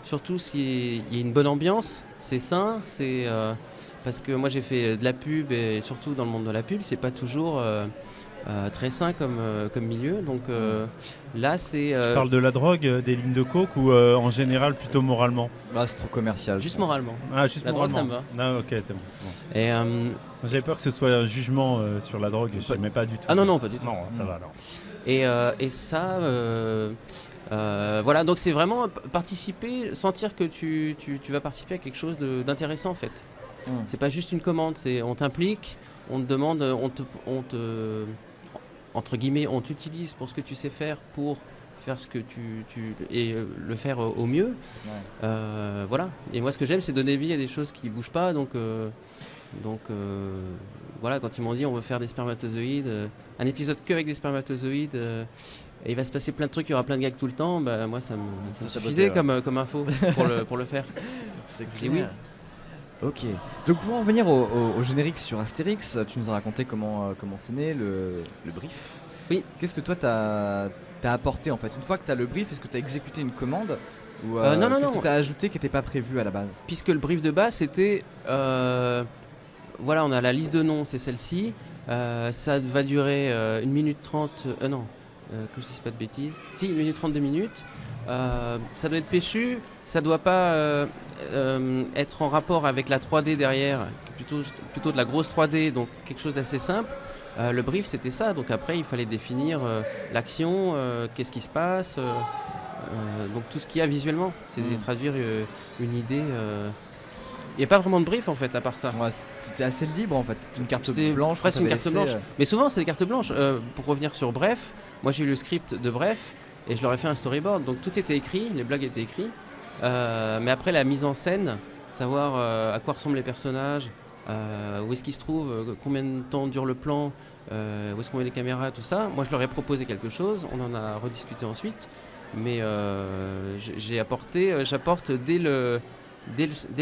surtout s'il y a une bonne ambiance, c'est sain, parce que moi j'ai fait de la pub, et surtout dans le monde de la pub, c'est pas toujours très sain comme milieu. Donc là, c'est Tu parles de la drogue, des lignes de coke ou en général plutôt moralement? Bah, c'est trop commercial. juste je pense. moralement. Ah, juste La drogue, moralement. ça me Ah, ok, c'est bon. C'est bon. Et, J'avais peur que ce soit un jugement sur la drogue, je n'aimais pas du tout. ah non, pas du tout. Non, ça va alors. Et ça, voilà, donc c'est vraiment participer, sentir que tu vas participer à quelque chose d'intéressant en fait. C'est pas juste une commande, on t'implique, on te demande, entre guillemets, on t'utilise pour ce que tu sais faire, pour faire ce que et le faire au mieux. Ouais. Voilà. Et moi, ce que j'aime, c'est donner vie à des choses qui bougent pas. Donc voilà, quand ils m'ont dit on veut faire des spermatozoïdes, un épisode que avec des spermatozoïdes. Et il va se passer plein de trucs, il y aura plein de gags tout le temps. Bah, moi, ça me Ça suffisait bottait, ouais. comme info pour le faire. C'est Et clair. oui. Ok. Donc pour en venir au générique sur Astérix, tu nous as raconté comment c'est né le brief. Oui. Qu'est-ce que toi t'as apporté en fait? Une fois que t'as le brief, est-ce que t'as exécuté une commande ou Non, qu'est-ce non. que t'as ajouté qui n'était pas prévu à la base? Puisque le brief de base, c'était voilà, on a la liste de noms, c'est celle-ci. Ça va durer 1 minute 30. Non, que je dise pas de bêtises. Si, 1 minute 32 minutes. Ça doit être péchu. Ça doit pas être en rapport avec la 3D derrière, plutôt de la grosse 3D, donc quelque chose d'assez simple. Le brief, c'était ça. Donc après, il fallait définir l'action, qu'est-ce qui se passe. Donc tout ce qu'il y a visuellement, c'est de traduire une idée. Il n'y a pas vraiment de brief en fait à part ça. Ouais, c'était assez libre en fait. C'était une carte C'était blanche. presque qu'on une t'avait carte laissée, blanche. Mais souvent c'est des cartes blanches. Pour revenir sur Bref, moi j'ai eu le script de Bref et je leur ai fait un storyboard. Donc tout était écrit, les blagues étaient écrites. Mais après la mise en scène, savoir à quoi ressemblent les personnages, où est-ce qu'ils se trouvent, combien de temps dure le plan, où est-ce qu'on met les caméras, tout ça. Moi je leur ai proposé quelque chose, on en a rediscuté ensuite. Mais j'apporte dès le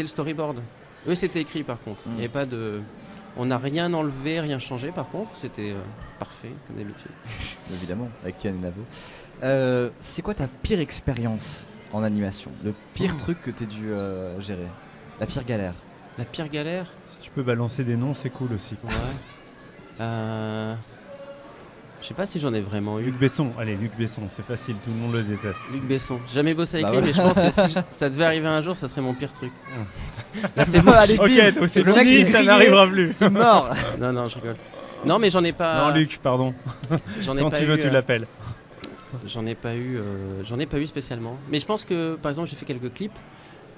storyboard. Eux, c'était écrit par contre. Il y avait pas de, on n'a rien enlevé, rien changé. Par contre, c'était parfait comme d'habitude. Évidemment, avec Ken Navo. C'est quoi ta pire expérience en animation? Le pire truc que t'aies dû gérer? La pire galère? La pire galère? Si tu peux balancer des noms, c'est cool aussi. Ouais. Je sais pas si j'en ai vraiment eu. Luc Besson, allez, Luc Besson, c'est facile, tout le monde le déteste. Luc Besson. J'ai jamais bossé avec Bah lui, voilà. mais je pense que si ça devait arriver un jour, ça serait mon pire truc. Là, c'est bon. Allez, Ok, bim. donc c'est Le mec, fini, c'est ça grillé. n'arrivera plus. C'est mort. Non, non, je rigole. Non, mais j'en ai pas. Non, Luc, pardon. J'en ai Quand pas tu veux, eu, tu l'appelles. J'en ai pas eu spécialement. Mais je pense que, par exemple, j'ai fait quelques clips.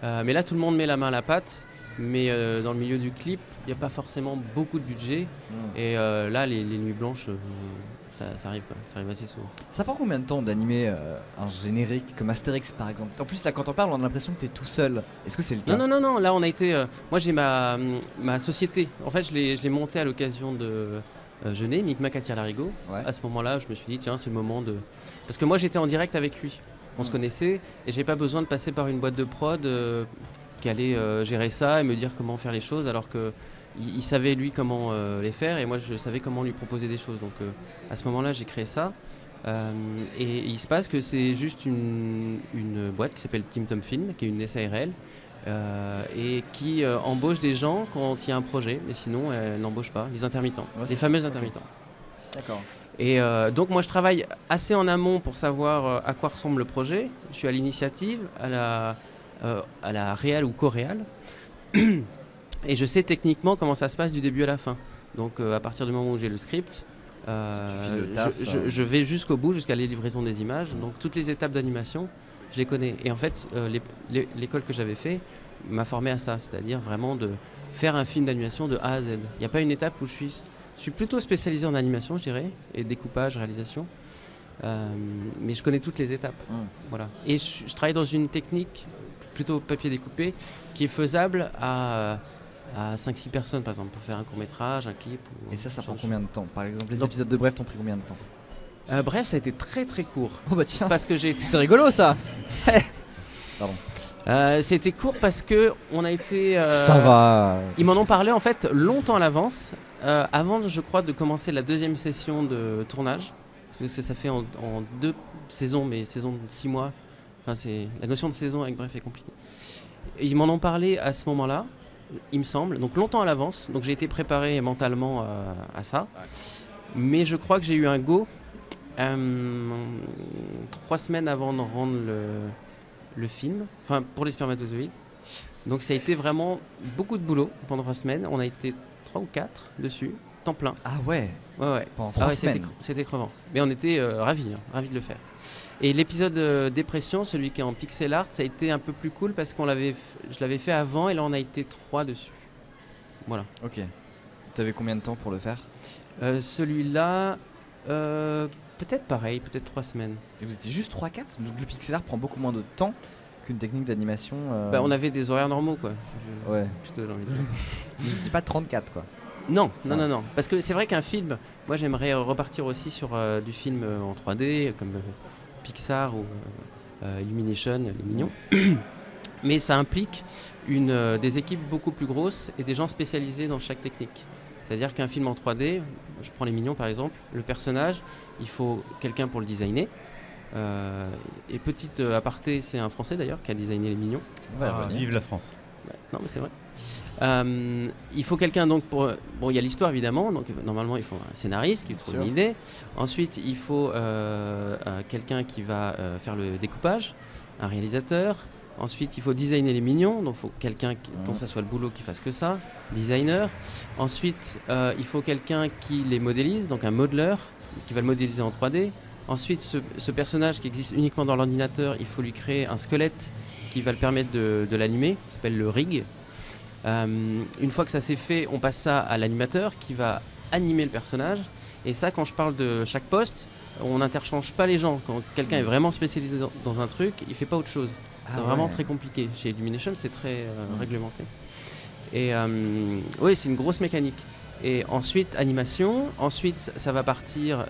Mais là, tout le monde met la main à la pâte. Mais dans le milieu du clip, il n'y a pas forcément beaucoup de budget. Et là, les nuits blanches, ça arrive, quoi. Ça arrive assez souvent. Ça prend combien de temps d'animer un générique comme Astérix par exemple? En plus là quand on parle on a l'impression que t'es tout seul. Est-ce que c'est le cas? Non. Là, on a été. Moi, j'ai ma société. En fait, je l'ai montée à l'occasion de Jeunet, Micmac à Tire-Larigot. Ouais. À ce moment-là, je me suis dit, tiens, c'est le moment de. Parce que moi, j'étais en direct avec lui. On se connaissait et j'avais pas besoin de passer par une boîte de prod qui allait gérer ça et me dire comment faire les choses, alors que il savait lui comment les faire et moi je savais comment lui proposer des choses. Donc à ce moment-là, j'ai créé ça. Et il se passe que c'est juste une boîte qui s'appelle Tim Tom Film, qui est une SARL, et qui embauche des gens quand il y a un projet, mais sinon elle n'embauche pas, les intermittents, Ouais, les fameux intermittents. D'accord. Et donc moi je travaille assez en amont pour savoir à quoi ressemble le projet. Je suis à l'initiative, à la réal ou co-réal. Et je sais techniquement comment ça se passe du début à la fin. Donc à partir du moment où j'ai le script, files le taf, je vais jusqu'au bout, jusqu'à la livraison des images. Donc toutes les étapes d'animation, je les connais. Et en fait, l'école que j'avais fait m'a formé à ça, c'est-à-dire vraiment de faire un film d'animation de A à Z. Il n'y a pas une étape où je suis plutôt spécialisé en animation, je dirais, et découpage, réalisation. Mais je connais toutes les étapes. Voilà. Et je travaille dans une technique plutôt papier découpé qui est faisable à 5-6 personnes, par exemple, pour faire un court-métrage, un clip. Et ça ce prend genre de combien de temps? Par exemple, les Donc- épisodes de Bref t'ont pris combien de temps? Bref, ça a été très très court. Oh bah tiens, Parce que j'ai été. c'est rigolo ça. C'était court parce que on a été. Ça va. Ils m'en ont parlé en fait longtemps à l'avance, avant je crois de commencer la deuxième session de tournage, parce que ça fait en 2 saisons, mais saison de 6 mois. Enfin, la notion de saison avec Bref est compliquée. Et ils m'en ont parlé à ce moment-là, il me semble, donc longtemps à l'avance. Donc j'ai été préparé mentalement à ça. Ouais. Mais je crois que j'ai eu un go 3 semaines avant de rendre le film, enfin pour les spermatozoïdes. Donc ça a été vraiment beaucoup de boulot pendant 3 semaines. On a été 3 ou 4 dessus, temps plein. Ah ouais. Ouais. Pendant Ah 3 ouais, semaines. c'était crevant. Mais on était ravis de le faire. Et l'épisode Dépression, celui qui est en pixel art, ça a été un peu plus cool parce je l'avais fait avant et là on a été 3 dessus. Voilà. Ok. T'avais combien de temps pour le faire? Celui-là, peut-être pareil, peut-être 3 semaines. Et vous étiez juste 3-4? Donc le pixel art prend beaucoup moins de temps qu'une technique d'animation. Bah, on avait des horaires normaux quoi. Ouais. Plutôt, j'ai envie de dire. Vous étiez pas 34 quoi. Non. Parce que c'est vrai qu'un film, moi j'aimerais repartir aussi sur du film en 3D, comme Pixar ou Illumination, les mignons. Mais ça implique des équipes beaucoup plus grosses et des gens spécialisés dans chaque technique. C'est-à-dire qu'un film en 3D, je prends les mignons par exemple, le personnage, il faut quelqu'un pour le designer. Et petite aparté, c'est un Français d'ailleurs qui a designé les mignons. Vive la France. Ouais, non mais c'est vrai. Il faut quelqu'un donc pour. Bon, il y a l'histoire évidemment, donc normalement il faut un scénariste qui trouve sûr. une idée. Ensuite, il faut quelqu'un qui va faire le découpage, un réalisateur. Ensuite, il faut designer les mignons, donc il faut quelqu'un dont ça soit le boulot qui fasse que ça, designer. Ensuite, il faut quelqu'un qui les modélise, donc un modeleur qui va le modéliser en 3D. Ensuite, ce personnage qui existe uniquement dans l'ordinateur, il faut lui créer un squelette qui va le permettre de l'animer, qui s'appelle le rig. Une fois que ça s'est fait, on passe ça à l'animateur qui va animer le personnage. Et ça, quand je parle de chaque poste, on n'interchange pas les gens. Quand quelqu'un est vraiment spécialisé dans un truc, il fait pas autre chose. C'est vraiment très compliqué. Chez Illumination, c'est très réglementé. Et oui, c'est une grosse mécanique. Et ensuite, animation. Ensuite, ça va partir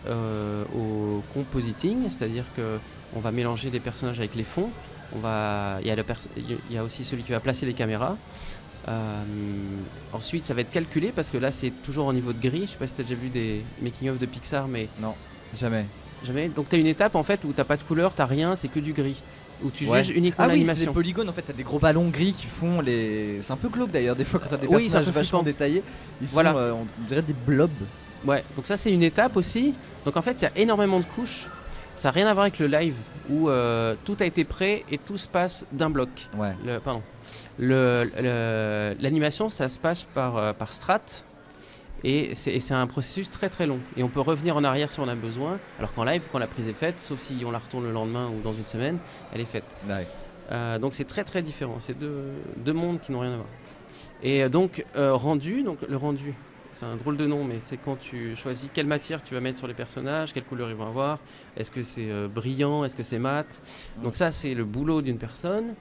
au compositing, c'est-à-dire qu'on va mélanger les personnages avec les fonds. Il y a aussi celui qui va placer les caméras. Ensuite, ça va être calculé parce que là, c'est toujours au niveau de gris. Je sais pas si tu as déjà vu des making-of de Pixar, mais Non, jamais. jamais. Donc, tu as une étape en fait où tu n'as pas de couleur, tu n'as rien, c'est que du gris. Où tu Ouais. juges uniquement Ah oui, c'est des l'animation. polygones en fait, t'as des gros ballons gris qui font les. C'est un peu glauque d'ailleurs, des fois quand t'as des Oui, c'est un personnages peu vachement flippant. détaillés, ils sont, Voilà. on dirait des blobs. Ouais, donc ça c'est une étape aussi Donc en fait, il y a énormément de couches. Ça n'a rien à voir avec le live où tout a été prêt et tout se passe d'un bloc. Ouais. L'animation, ça se passe par strates et c'est un processus très très long. Et on peut revenir en arrière si on a besoin, alors qu'en live, quand la prise est faite, sauf si on la retourne le lendemain ou dans une semaine, elle est faite. Ouais. Donc c'est très très différent. C'est deux mondes qui n'ont rien à voir. Et donc, le rendu, c'est un drôle de nom, mais c'est quand tu choisis quelle matière tu vas mettre sur les personnages, quelle couleur ils vont avoir, est-ce que c'est brillant, est-ce que c'est mat. Donc ça, c'est le boulot d'une personne.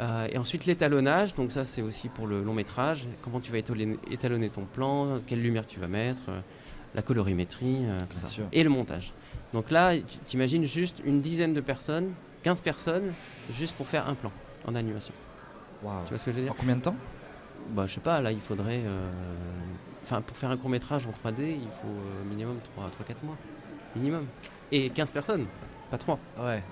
Et ensuite, l'étalonnage, donc ça, c'est aussi pour le long métrage. Comment tu vas étalonner ton plan, quelle lumière tu vas mettre, la colorimétrie, tout ça. Sûr. Et le montage. Donc là, tu imagines juste une dizaine de personnes, 15 personnes, juste pour faire un plan en animation. Wow. Tu vois ce que je veux dire? En combien de temps? Bah, je sais pas, là, il faudrait... pour faire un court-métrage en 3D, il faut minimum 3-4 mois. Minimum. Et 15 personnes, pas 3. Ouais.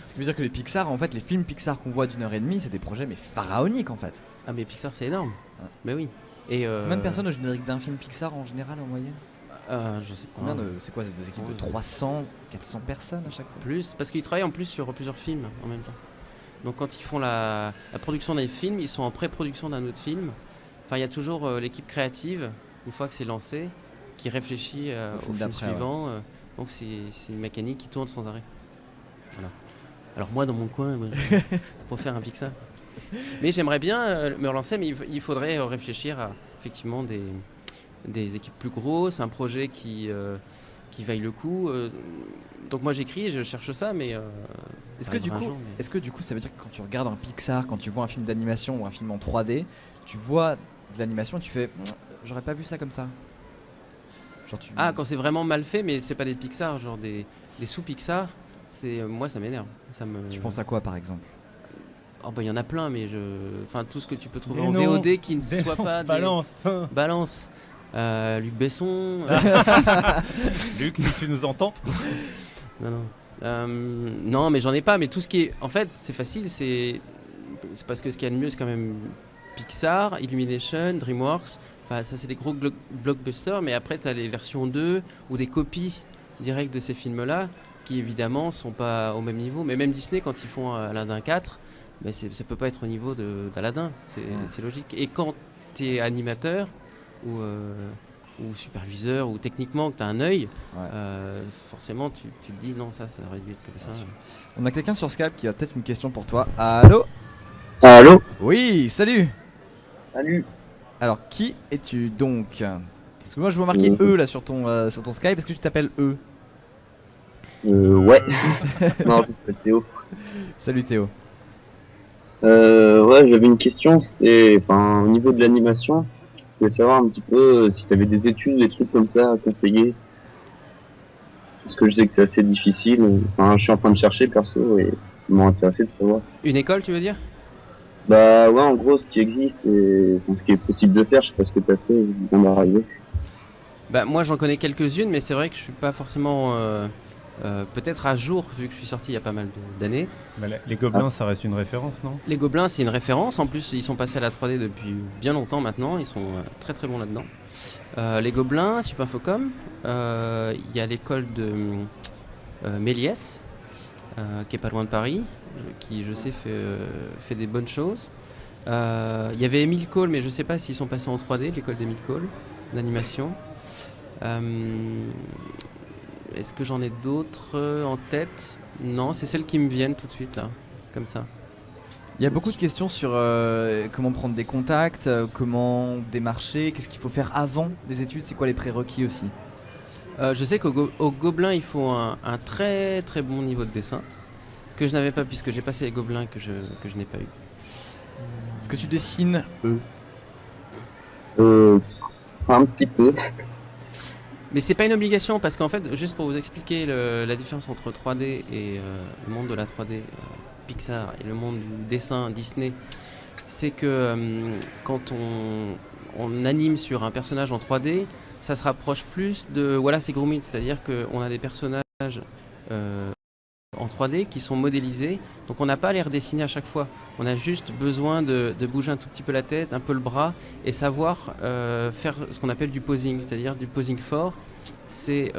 Ce qui veut dire que les Pixar, en fait, les films Pixar qu'on voit d'1h30, c'est des projets mais pharaoniques en fait. Ah, mais Pixar, c'est énorme. Ouais. Mais oui. Et Combien de personnes au générique d'un film Pixar en général en moyenne? Je sais pas. C'est quoi, c'est des équipes de 300, 400 personnes à chaque fois? Plus, parce qu'ils travaillent en plus sur plusieurs films en même temps. Donc quand ils font la production d'un film, ils sont en pré-production d'un autre film. Enfin, il y a toujours l'équipe créative, une fois que c'est lancé, qui réfléchit au film suivant. Donc c'est une mécanique qui tourne sans arrêt. Voilà. Alors moi, dans mon coin, pour faire un Pixar. Mais j'aimerais bien me relancer, mais il faudrait réfléchir à effectivement des équipes plus grosses, un projet qui vaille le coup. Donc moi j'écris, je cherche ça, mais... Est-ce que du coup ça veut dire que quand tu regardes un Pixar, quand tu vois un film d'animation ou un film en 3D, tu vois de l'animation et tu fais j'aurais pas vu ça comme ça? Genre quand c'est vraiment mal fait, mais c'est pas des Pixar, genre des sous-Pixar, moi ça m'énerve. Tu penses à quoi par exemple? Oh bah il y en a plein, mais tout ce que tu peux trouver mais en non, VOD qui ne soit pas Balance. Luc Besson. Luc, si tu nous entends. Non, mais j'en ai pas. Mais tout ce qui est, en fait, c'est facile. C'est parce que ce qu'il y a de mieux, c'est quand même Pixar, Illumination, DreamWorks. Enfin, ça, c'est des gros blockbusters. Mais après, tu as les versions 2 ou des copies directes de ces films-là, qui évidemment sont pas au même niveau. Mais même Disney, quand ils font Aladdin 4, ça peut pas être au niveau d'Aladdin. C'est logique. Et quand tu es animateur ou superviseur, ou techniquement que tu as un œil, forcément tu te dis non, ça aurait dû être comme ça. On a quelqu'un sur Skype qui a peut-être une question pour toi. Allô? Allô? Oui, salut. Salut. Alors, qui es-tu donc? Parce que moi je vois marquer E là sur ton Skype. Est-ce que tu t'appelles E? Ouais. Non, c'est Théo. Salut Théo. Ouais, j'avais une question, c'était au niveau de l'animation. Je voulais savoir un petit peu si tu avais des études, des trucs comme ça à conseiller. Parce que je sais que c'est assez difficile. Je suis en train de chercher perso et ils m'ont intéressé de savoir. Une école, tu veux dire? Bah ouais, en gros, ce qui existe et ce qui est possible de faire, je sais pas ce que tu as fait avant d'arriver. Bah moi j'en connais quelques-unes, mais c'est vrai que je suis pas forcément peut-être à jour vu que je suis sorti il y a pas mal d'années. Bah, les Gobelins, ça reste une référence, non? Les Gobelins, c'est une référence. En plus, ils sont passés à la 3D depuis bien longtemps maintenant. Ils sont très très bons là-dedans. Les Gobelins, Supinfocom. Il y a l'école de Méliès, qui est pas loin de Paris, qui je sais fait des bonnes choses. Il y avait Émile Cole, mais je sais pas s'ils sont passés en 3D, l'école d'Émile Cole, d'animation. Est-ce que j'en ai d'autres en tête? Non, c'est celles qui me viennent tout de suite là, comme ça. Il y a beaucoup de questions sur comment prendre des contacts, comment démarcher, qu'est-ce qu'il faut faire avant des études, c'est quoi les prérequis aussi? Je sais qu'au Gobelin, il faut un très très bon niveau de dessin, que je n'avais pas puisque j'ai passé les Gobelins que je n'ai pas eu. Est-ce que tu dessines Un petit peu. Mais c'est pas une obligation parce qu'en fait, juste pour vous expliquer la différence entre 3D et le monde de la 3D Pixar et le monde du dessin Disney, c'est que quand on anime sur un personnage en 3D, ça se rapproche plus de Wallace et Gromit, c'est-à-dire qu'on a des personnages en 3D qui sont modélisés, donc on n'a pas à les redessiner à chaque fois. On a juste besoin de bouger un tout petit peu la tête, un peu le bras, et savoir faire ce qu'on appelle du posing, c'est-à-dire du posing fort. C'est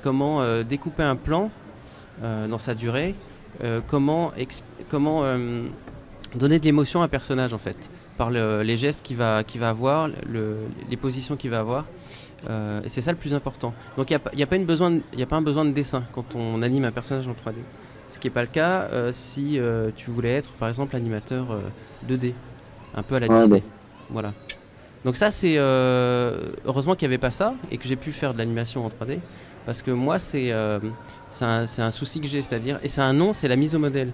comment découper un plan dans sa durée, comment donner de l'émotion à un personnage en fait, par les gestes qu'il va avoir, les positions qu'il va avoir. Et c'est ça le plus important. Donc il n'y a pas un besoin de dessin quand on anime un personnage en 3D. Ce qui n'est pas le cas si tu voulais être par exemple animateur 2D, un peu à la Disney. Voilà. Donc ça c'est heureusement qu'il n'y avait pas ça et que j'ai pu faire de l'animation en 3D, parce que moi c'est un souci que j'ai, c'est-à-dire, et c'est un nom, c'est la mise au modèle.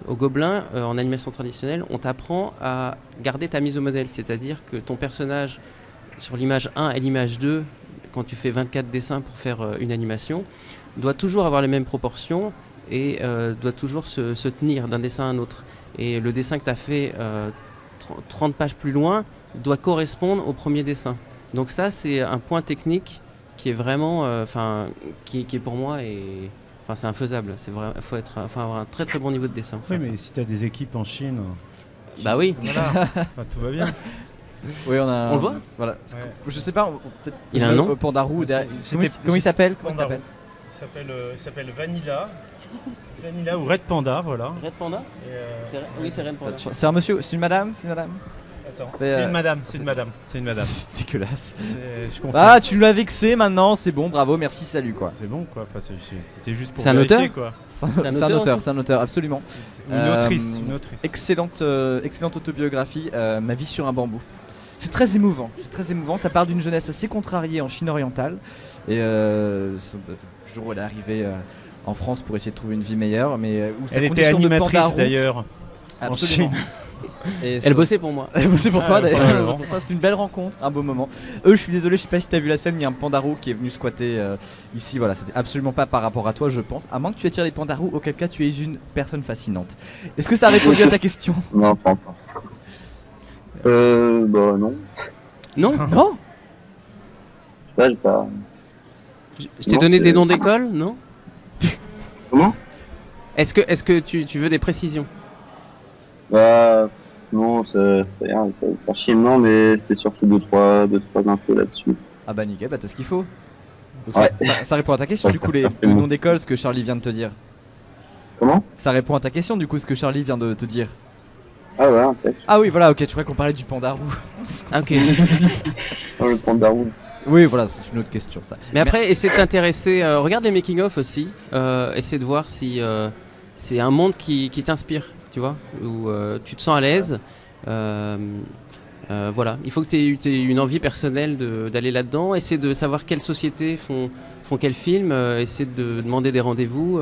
Au Gobelin, en animation traditionnelle, on t'apprend à garder ta mise au modèle, c'est-à-dire que ton personnage sur l'image 1 et l'image 2, quand tu fais 24 dessins pour faire une animation, doit toujours avoir les mêmes proportions et doit toujours se tenir d'un dessin à un autre. Et le dessin que tu as fait 30 pages plus loin doit correspondre au premier dessin. Donc ça, c'est un point technique qui est vraiment, qui est pour moi, c'est infaisable. C'est vrai, faut avoir un très très bon niveau de dessin. Oui, mais si tu as des équipes en Chine... Bah oui. Voilà, tout va bien. Oui, on le voit. Voilà. Ouais. Je sais pas, peut-être Il a un nom Pandarou. J'étais- Comment il s'appelle Pandarou. Il s'appelle Vanilla. Vanilla ou Red Panda, voilà. Red Panda. Oui, c'est Red Panda. C'est un monsieur, c'est une madame, Attends, Mais, c'est une madame, c'est une madame. C'est une madame. C'est dégueulasse. Je confonds. Ah, tu nous l'as vexé maintenant, c'est bon, bravo, merci, salut quoi. C'est bon quoi, enfin, c'était juste pour C'est un vérifier auteur quoi. C'est un auteur, absolument. Une autrice. Excellente autobiographie, Ma vie sur un bambou. C'est très émouvant, ça part d'une jeunesse assez contrariée en Chine orientale. Et le jour où elle est arrivée en France pour essayer de trouver une vie meilleure. Mais où sa Elle était condition de animatrice pandarou- d'ailleurs. Absolument. Et Elle bossait pour moi. Elle bossait pour toi d'ailleurs. probablement. C'est pour ça, c'est une belle rencontre, un beau moment. Je suis désolé, je sais pas si t'as vu la scène, il y a un pandarou qui est venu squatter ici. Voilà, c'était absolument pas par rapport à toi, je pense. À moins que tu attires les pandarous, auquel cas tu es une personne fascinante. Est-ce que ça a répondu à ta question? Non, pas encore. Bah non. Non. Non. Ça, j'ai pas... Je t'ai Non, donné c'est- des noms d'école, non? Comment? Est-ce que tu veux des précisions? Bah... Non, c'est rien, pas chier, non, mais c'était surtout deux, trois infos là-dessus. Ah bah nickel, bah t'as ce qu'il faut. Donc Ouais. ça répond à ta question du coup, le nom d'école, ce que Charlie vient de te dire. Comment? Ça répond à ta question du coup, ce que Charlie vient de te dire. Ah ouais, peut-être. Ah oui, voilà, ok, tu crois qu'on parlait du pandarou. Ah, ok. Non, le pandarou. Oui, voilà, c'est une autre question ça. Mais après, essaie de t'intéresser. Regarde les making-of aussi. Essaie de voir si c'est un monde qui t'inspire, tu vois, où tu te sens à l'aise. Voilà, il faut que tu aies une envie personnelle d'aller là-dedans. Essaie de savoir quelles sociétés font quel film. Essaie de demander des rendez-vous.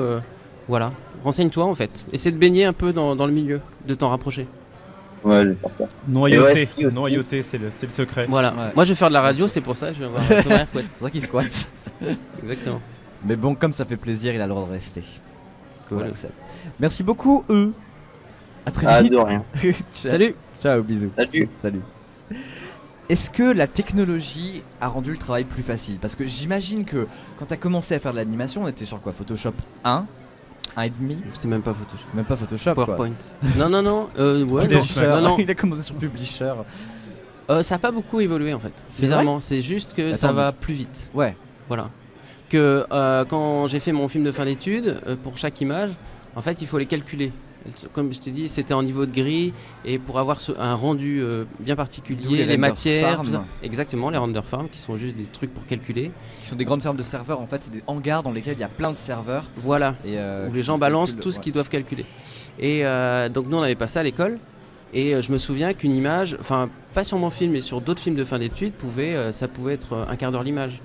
Voilà, renseigne-toi en fait. Essaie de baigner un peu dans le milieu, de t'en rapprocher. Ouais, je vais faire ça. Noyauté. Et ouais, si, aussi. Noyauté, c'est le secret. Voilà. Ouais. Moi, je vais faire de la radio, c'est pour ça. Je vais avoir un tonnerre, quoi. C'est vrai qu'il squatte. Exactement. Mais bon, comme ça fait plaisir, il a le droit de rester. Cool. Voilà, ça. Merci beaucoup, À très Ah, vite. de rien. Ciao. Salut. Ciao, bisous. Salut. Salut. Est-ce que la technologie a rendu le travail plus facile? Parce que j'imagine que quand tu as commencé à faire de l'animation, on était sur quoi? Photoshop 1 1,5? C'était même pas Photoshop. Même pas Photoshop quoi. PowerPoint. Non. Ouais, Publisher. non. Il a commencé sur Publisher. Ça n'a pas beaucoup évolué en fait. C'est Bizarrement, c'est juste que ça Attends, va plus vite. Ouais. Voilà. Que quand j'ai fait mon film de fin d'études, pour chaque image, en fait, il faut les calculer. Comme je t'ai dit, c'était en niveau de grille et pour avoir un rendu bien D'où particulier, les les render matières, farms. tout ça. Exactement, les render farms qui sont juste des trucs pour calculer. Qui sont des grandes fermes de serveurs en fait, c'est des hangars dans lesquels il y a plein de serveurs. Voilà. Et, Où les qui gens balancent calculent, tout ce ouais. qu'ils doivent calculer. Et donc nous on avait pas ça à l'école. Et je me souviens qu'une image, enfin pas sur mon film mais sur d'autres films de fin d'études, ça pouvait être un quart d'heure l'image.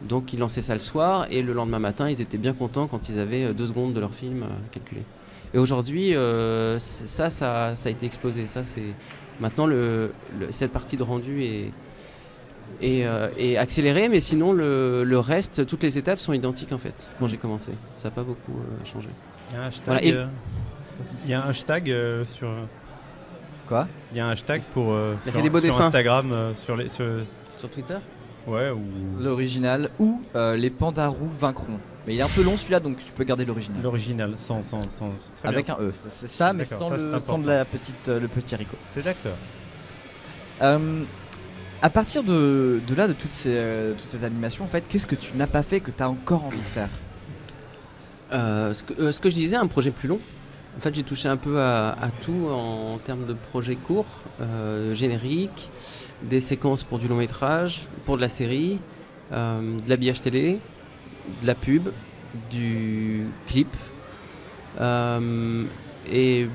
Donc ils lançaient ça le soir et le lendemain matin ils étaient bien contents quand ils avaient 2 secondes de leur film calculé. Et aujourd'hui ça a été explosé. Ça c'est maintenant cette partie de rendu est accélérée, mais sinon le reste, toutes les étapes sont identiques en fait. Quand j'ai commencé, ça n'a pas beaucoup changé. Il y a un hashtag, Voilà, et- il y a un hashtag sur... Quoi? Il y a un hashtag pour fait sur, des beaux sur dessins. Instagram, Sur Twitter. ouais, ou L'original ou les pandarous vaincront. Mais il est un peu long celui-là donc tu peux garder l'original. l'original, sans très Avec bien. un E. C'est ça, mais D'accord, sans, ça, c'est sans important. de la petite, le petit haricot. C'est d'accord. À partir de là, de toute cette animation, en fait, qu'est-ce que tu n'as pas fait que tu as encore envie de faire? Ce que je disais, un projet plus long. En fait, j'ai touché un peu à tout en termes de projets courts, génériques, des séquences pour du long métrage, pour de la série, de l'habillage télé, de la pub, du clip. Et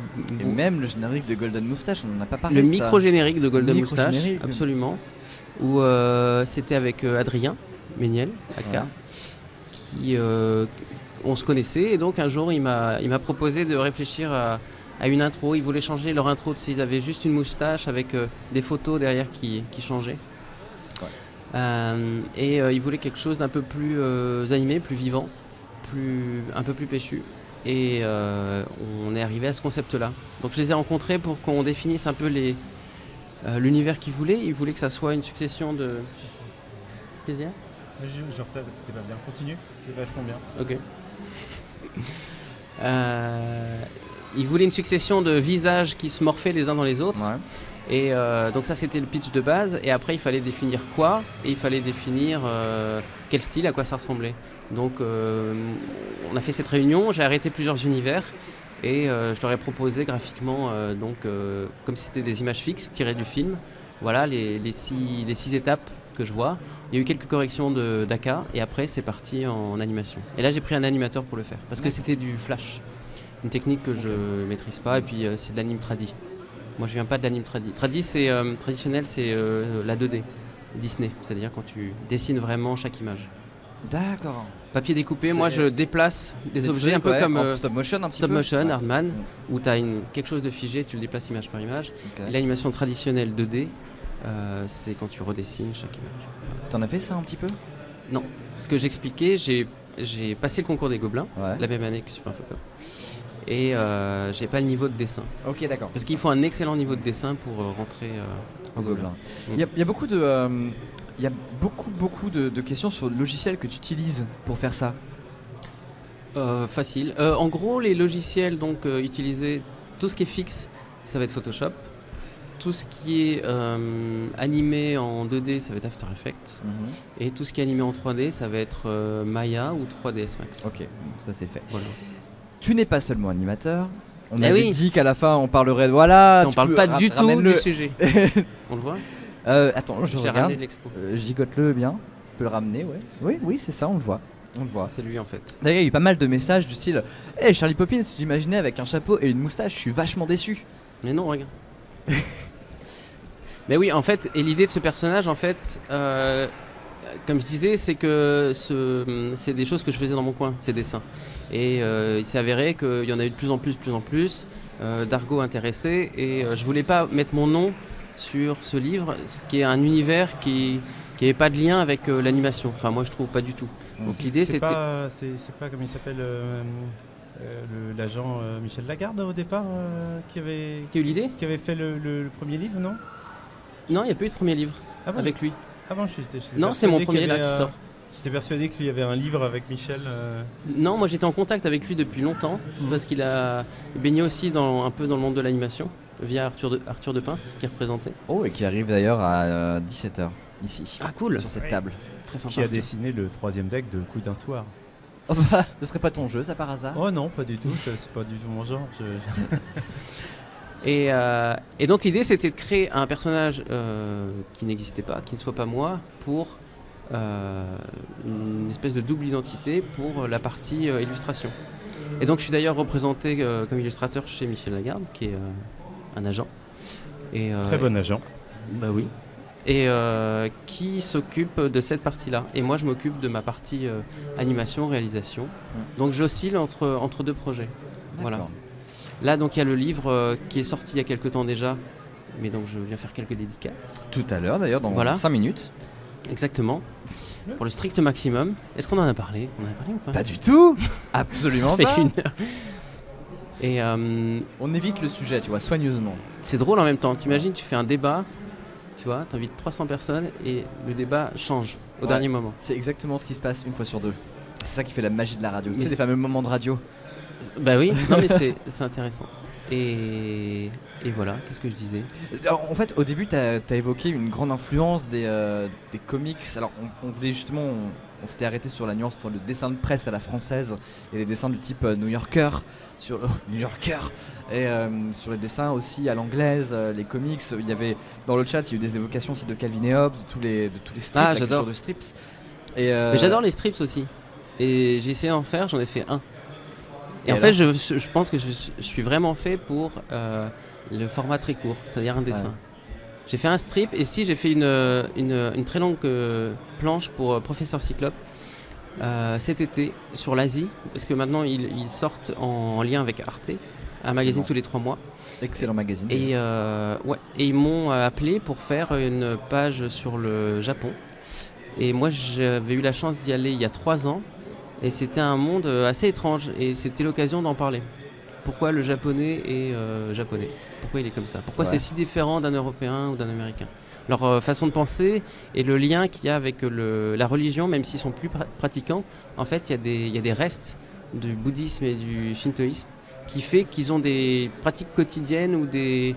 même le générique de Golden Moustache, on n'en a pas parlé. Le de ça. micro-générique de Golden Moustache, micro-générique. absolument. Où c'était avec Adrien Méniel, Aka, Ouais. qui on se connaissait. Et donc un jour, il m'a proposé de réfléchir à une intro. Ils voulaient changer leur intro. Ils avaient juste une moustache avec des photos derrière qui changeaient. Ouais. Ils voulaient quelque chose d'un peu plus animé, plus vivant, un peu plus péchu. Et on est arrivé à ce concept-là. Donc je les ai rencontrés pour qu'on définisse un peu l'univers qu'ils voulaient. Ils voulaient que ça soit une succession de... Plaisir ? Je refais, c'était pas bien. Continue, c'est vachement bien. Ok. Ils voulaient une succession de visages qui se morphaient les uns dans les autres. Ouais. Et donc ça c'était le pitch de base. Et après il fallait définir quoi. Et il fallait définir quel style, à quoi ça ressemblait. Donc on a fait cette réunion, j'ai arrêté plusieurs univers. Et je leur ai proposé graphiquement, comme si c'était des images fixes tirées du film. Voilà les 6 étapes que je vois. Il y a eu quelques corrections d'Aka et après c'est parti en animation. Et là j'ai pris un animateur pour le faire parce que c'était du flash, une technique que je maîtrise pas et puis c'est de l'anime tradi. Moi je viens pas de l'anime tradi. Tradi c'est traditionnel, c'est la 2D Disney, c'est-à-dire quand tu dessines vraiment chaque image. D'accord. Papier découpé, moi je déplace des objets un peu comme en stop motion un petit stop peu. motion, Ouais. Hardman, où tu as quelque chose de figé, tu le déplaces image par image. Ok. Et l'animation traditionnelle 2D, c'est quand tu redessines chaque image. T'en as fait ça un petit peu? Ce que j'expliquais, j'ai passé le concours des Gobelins, Ouais. la même année que Super Infocom. Et j'ai pas le niveau de dessin. Ok, d'accord. Parce qu'il faut un excellent niveau de dessin pour rentrer au Gobelin. Mm. Il y a beaucoup de questions sur le logiciel que tu utilises pour faire ça. Facile. En gros, les logiciels utilisés, tout ce qui est fixe, ça va être Photoshop. Tout ce qui est animé en 2D, ça va être After Effects. Et tout ce qui est animé en 3D, ça va être Maya ou 3ds Max. Ok, ça c'est fait. Voilà. Tu n'es pas seulement animateur. On Eh avait oui. dit qu'à la fin on parlerait de voilà. on tu parle peux pas du tout ramène-le. du sujet. On le voit. Attends, je Je l'ai regarde. ramené de l'expo. Gigote-le bien. Tu peux le ramener, ouais. Oui, c'est ça, on le voit. On le voit. C'est lui en fait. D'ailleurs, il y a eu pas mal de messages du style Hey Charlie Poppins, j'imaginais avec un chapeau et une moustache, je suis vachement déçu. Mais non, regarde. Mais oui, en fait, et l'idée de ce personnage, en fait, comme je disais, c'est que c'est des choses que je faisais dans mon coin, ces dessins. Et il s'est avéré qu'il y en a eu de plus en plus, d'argot intéressé, et je voulais pas mettre mon nom sur ce livre, qui est un univers qui n'avait pas de lien avec l'animation. Enfin, moi, je trouve pas du tout. Donc l'idée, C'est c'était... pas comme il s'appelle l'agent Michel Lagarde au départ qui avait Qui a eu l'idée ? fait le premier livre, non? Non, il n'y a pas eu de premier livre Ah bon? avec lui. Ah bon, j'étais Non, c'est mon persuadé premier qu'il y là avait, qui sort. J'étais persuadé qu'il y avait un livre avec Michel. Non, moi j'étais en contact avec lui depuis longtemps parce qu'il a baigné aussi un peu dans le monde de l'animation via Arthur de Pince qui représentait. Oh, et qui arrive d'ailleurs à 17h ici, Ah cool, sur cette Ouais. table. très sympa. Qui a Arthur. dessiné le 3e deck de Coup d'un soir. Oh, bah, ce serait pas ton jeu, ça par hasard? Oh non, pas du tout, c'est pas du tout mon genre. Et donc l'idée c'était de créer un personnage qui n'existait pas, qui ne soit pas moi, pour une espèce de double identité pour la partie illustration. Et donc je suis d'ailleurs représenté comme illustrateur chez Michel Lagarde, qui est un agent. Et, Très bon agent. Bah oui. Et qui s'occupe de cette partie-là. Et moi je m'occupe de ma partie animation, réalisation. Donc j'oscille entre deux projets. Voilà. D'accord. Là, donc, il y a le livre qui est sorti il y a quelques temps déjà, mais donc je viens faire quelques dédicaces. Tout à l'heure d'ailleurs, dans Voilà. 5 minutes. Exactement. Pour le strict maximum. Est-ce qu'on en a parlé ? On en a parlé ou pas ? Pas du tout. Absolument Ça pas. fait 1 heure. Et On évite le sujet, tu vois, soigneusement. c'est drôle en même temps. T'imagines, tu fais un débat, tu vois, t'invites 300 personnes et le débat change au Ouais. dernier moment. C'est exactement ce qui se passe une fois sur deux. C'est ça qui fait la magie de la radio. Mais Tu sais, c'est- des fameux moments de radio. Bah oui, non mais c'est intéressant. Et voilà, qu'est-ce que je disais? Alors, en fait, au début, tu as évoqué une grande influence des comics. Alors, on voulait justement, on s'était arrêté sur la nuance entre le dessin de presse à la française et les dessins du type New Yorker, sur New Yorker, et sur les dessins aussi à l'anglaise, les comics. Il y avait dans le chat, il y a eu des évocations aussi de Calvin et Hobbes, de tous les strips, la j'adore. culture de strips. Mais j'adore les strips aussi. Et j'ai essayé d'en faire, j'en ai fait un. Et en alors fait, je pense que je suis vraiment fait pour le format très court, c'est-à-dire un dessin. Ouais. J'ai fait un strip et si j'ai fait une très longue planche pour Professeur Cyclope cet été sur l'Asie, parce que maintenant ils sortent en lien avec Arte, un magazine tous les 3 mois. Excellent magazine. Et ils m'ont appelé pour faire une page sur le Japon. Et moi j'avais eu la chance d'y aller il y a 3 ans. Et c'était un monde assez étrange et c'était l'occasion d'en parler. Pourquoi le japonais est japonais? Pourquoi il est comme ça? Pourquoi c'est si différent d'un Européen ou d'un Américain? Leur façon de penser et le lien qu'il y a avec la religion, même s'ils sont plus pratiquants, en fait il y a des restes du bouddhisme et du shintoïsme qui fait qu'ils ont des pratiques quotidiennes ou des